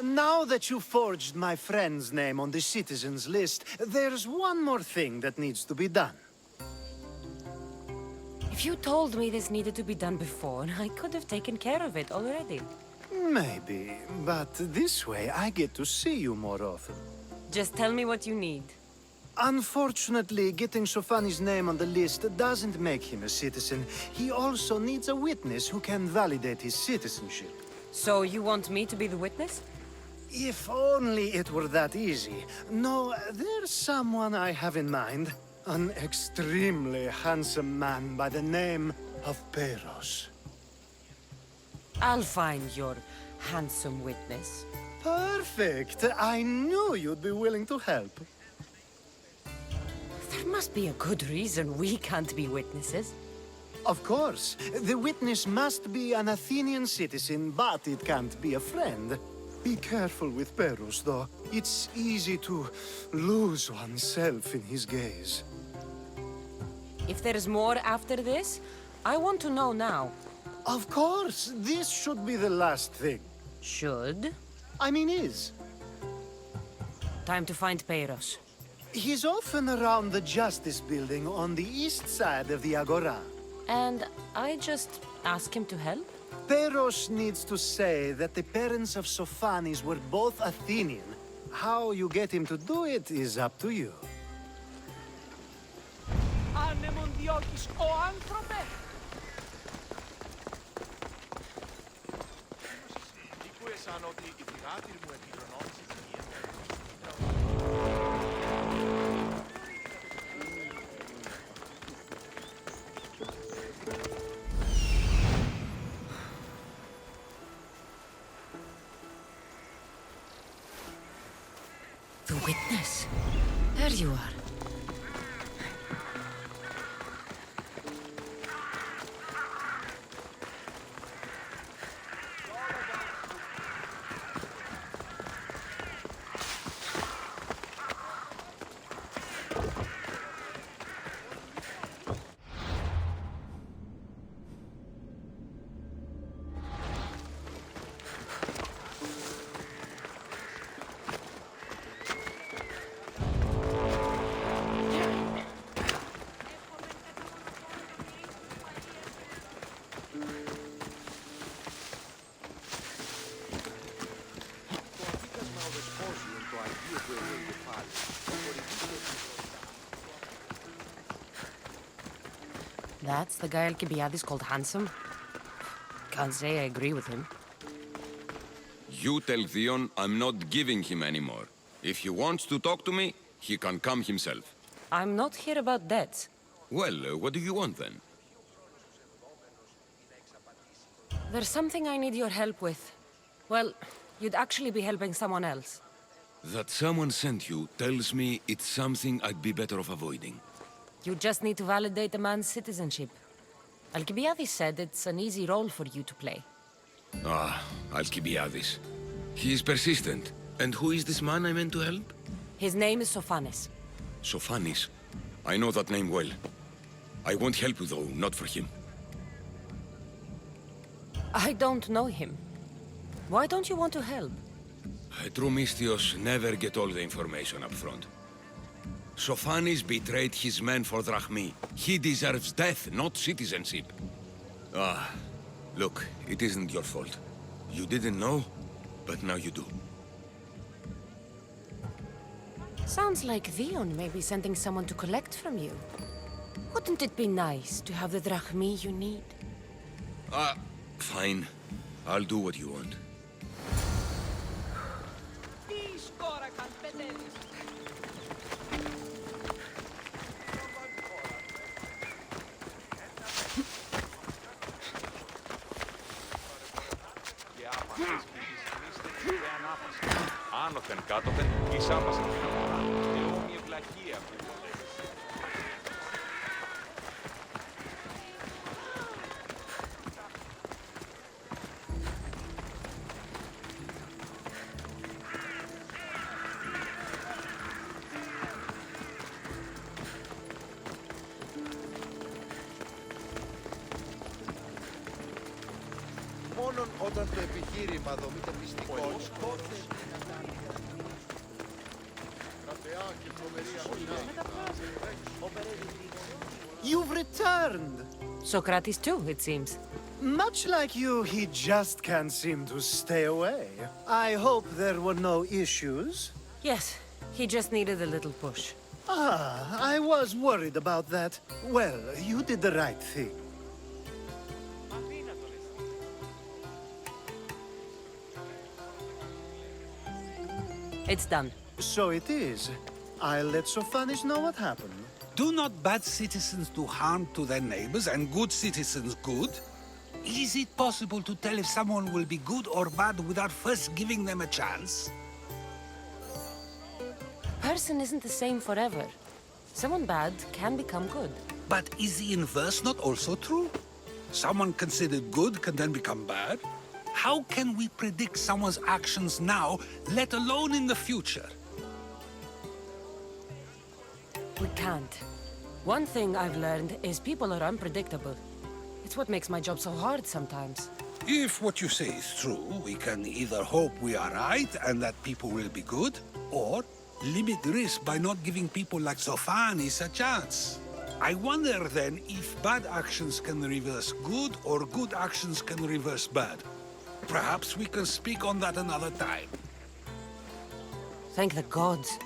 Now that you forged my friend's name on the citizens list, there's one more thing that needs to be done. If you told me this needed to be done before, I could have taken care of it already. Maybe, but this way I get to see you more often. Just tell me what you need. Unfortunately, getting Sophanis' name on the list doesn't make him a citizen. He also needs a witness who can validate his citizenship. So you want me to be the witness? If only it were that easy. No, there's someone I have in mind. An extremely handsome man by the name of Peros. I'll find your handsome witness. Perfect. I knew you'd be willing to help. There must be a good reason we can't be witnesses. Of course. The witness must be an Athenian citizen, but it can't be a friend. Be careful with Peros, though. It's easy to lose oneself in his gaze. If there's more after this, I want to know now. Of course. This should be the last thing. Should? I mean is. Time to find Peros. He's often around the Justice Building on the east side of the Agora. And I just ask him to help? Peros needs to say that the parents of Sophanis were both Athenian. How you get him to do it is up to you. The witness. There you are. That's the guy Alcibiades called handsome? Can't say I agree with him. You tell Theon I'm not giving him anymore. If he wants to talk to me, he can come himself. I'm not here about debts. Well, what do you want then? There's something I need your help with. Well, you'd actually be helping someone else. That someone sent you tells me it's something I'd be better off avoiding. You just need to validate a man's citizenship. Alcibiades said it's an easy role for you to play. Ah, Alcibiades. He is persistent. And who is this man I meant to help? His name is Sophanes. Sophanes. I know that name well. I want help though, not for him. I don't know him. Why don't you want to help? True Mystios never get all the information up front. Sophanes betrayed his men for Drachmi. He deserves death, not citizenship. Ah, look, it isn't your fault. You didn't know, but now you do. Sounds like Theon may be sending someone to collect from you. Wouldn't it be nice to have the drachmi you need? Fine. I'll do what you want. Άνωθεν κάτωθεν, εις άπασαν την αγορά, και όμοια ευλαχία που Μόνον όταν το επιχείρημα δομείται μυστικός, You've returned! Socrates too, it seems. Much like you, he just can't seem to stay away. I hope there were no issues. Yes, he just needed a little push. Ah, I was worried about that. Well, you did the right thing. It's done. So it is. I'll let Sophanes know what happened. Do not bad citizens do harm to their neighbors and good citizens good? Is it possible to tell if someone will be good or bad without first giving them a chance? Person isn't the same forever. Someone bad can become good. But is the inverse not also true? Someone considered good can then become bad? How can we predict someone's actions now, let alone in the future? We can't. One thing I've learned is people are unpredictable. It's what makes my job so hard sometimes. If what you say is true, we can either hope we are right and that people will be good, or limit risk by not giving people like Sophanes a chance. I wonder then if bad actions can reverse good or good actions can reverse bad. Perhaps we can speak on that another time. Thank the gods.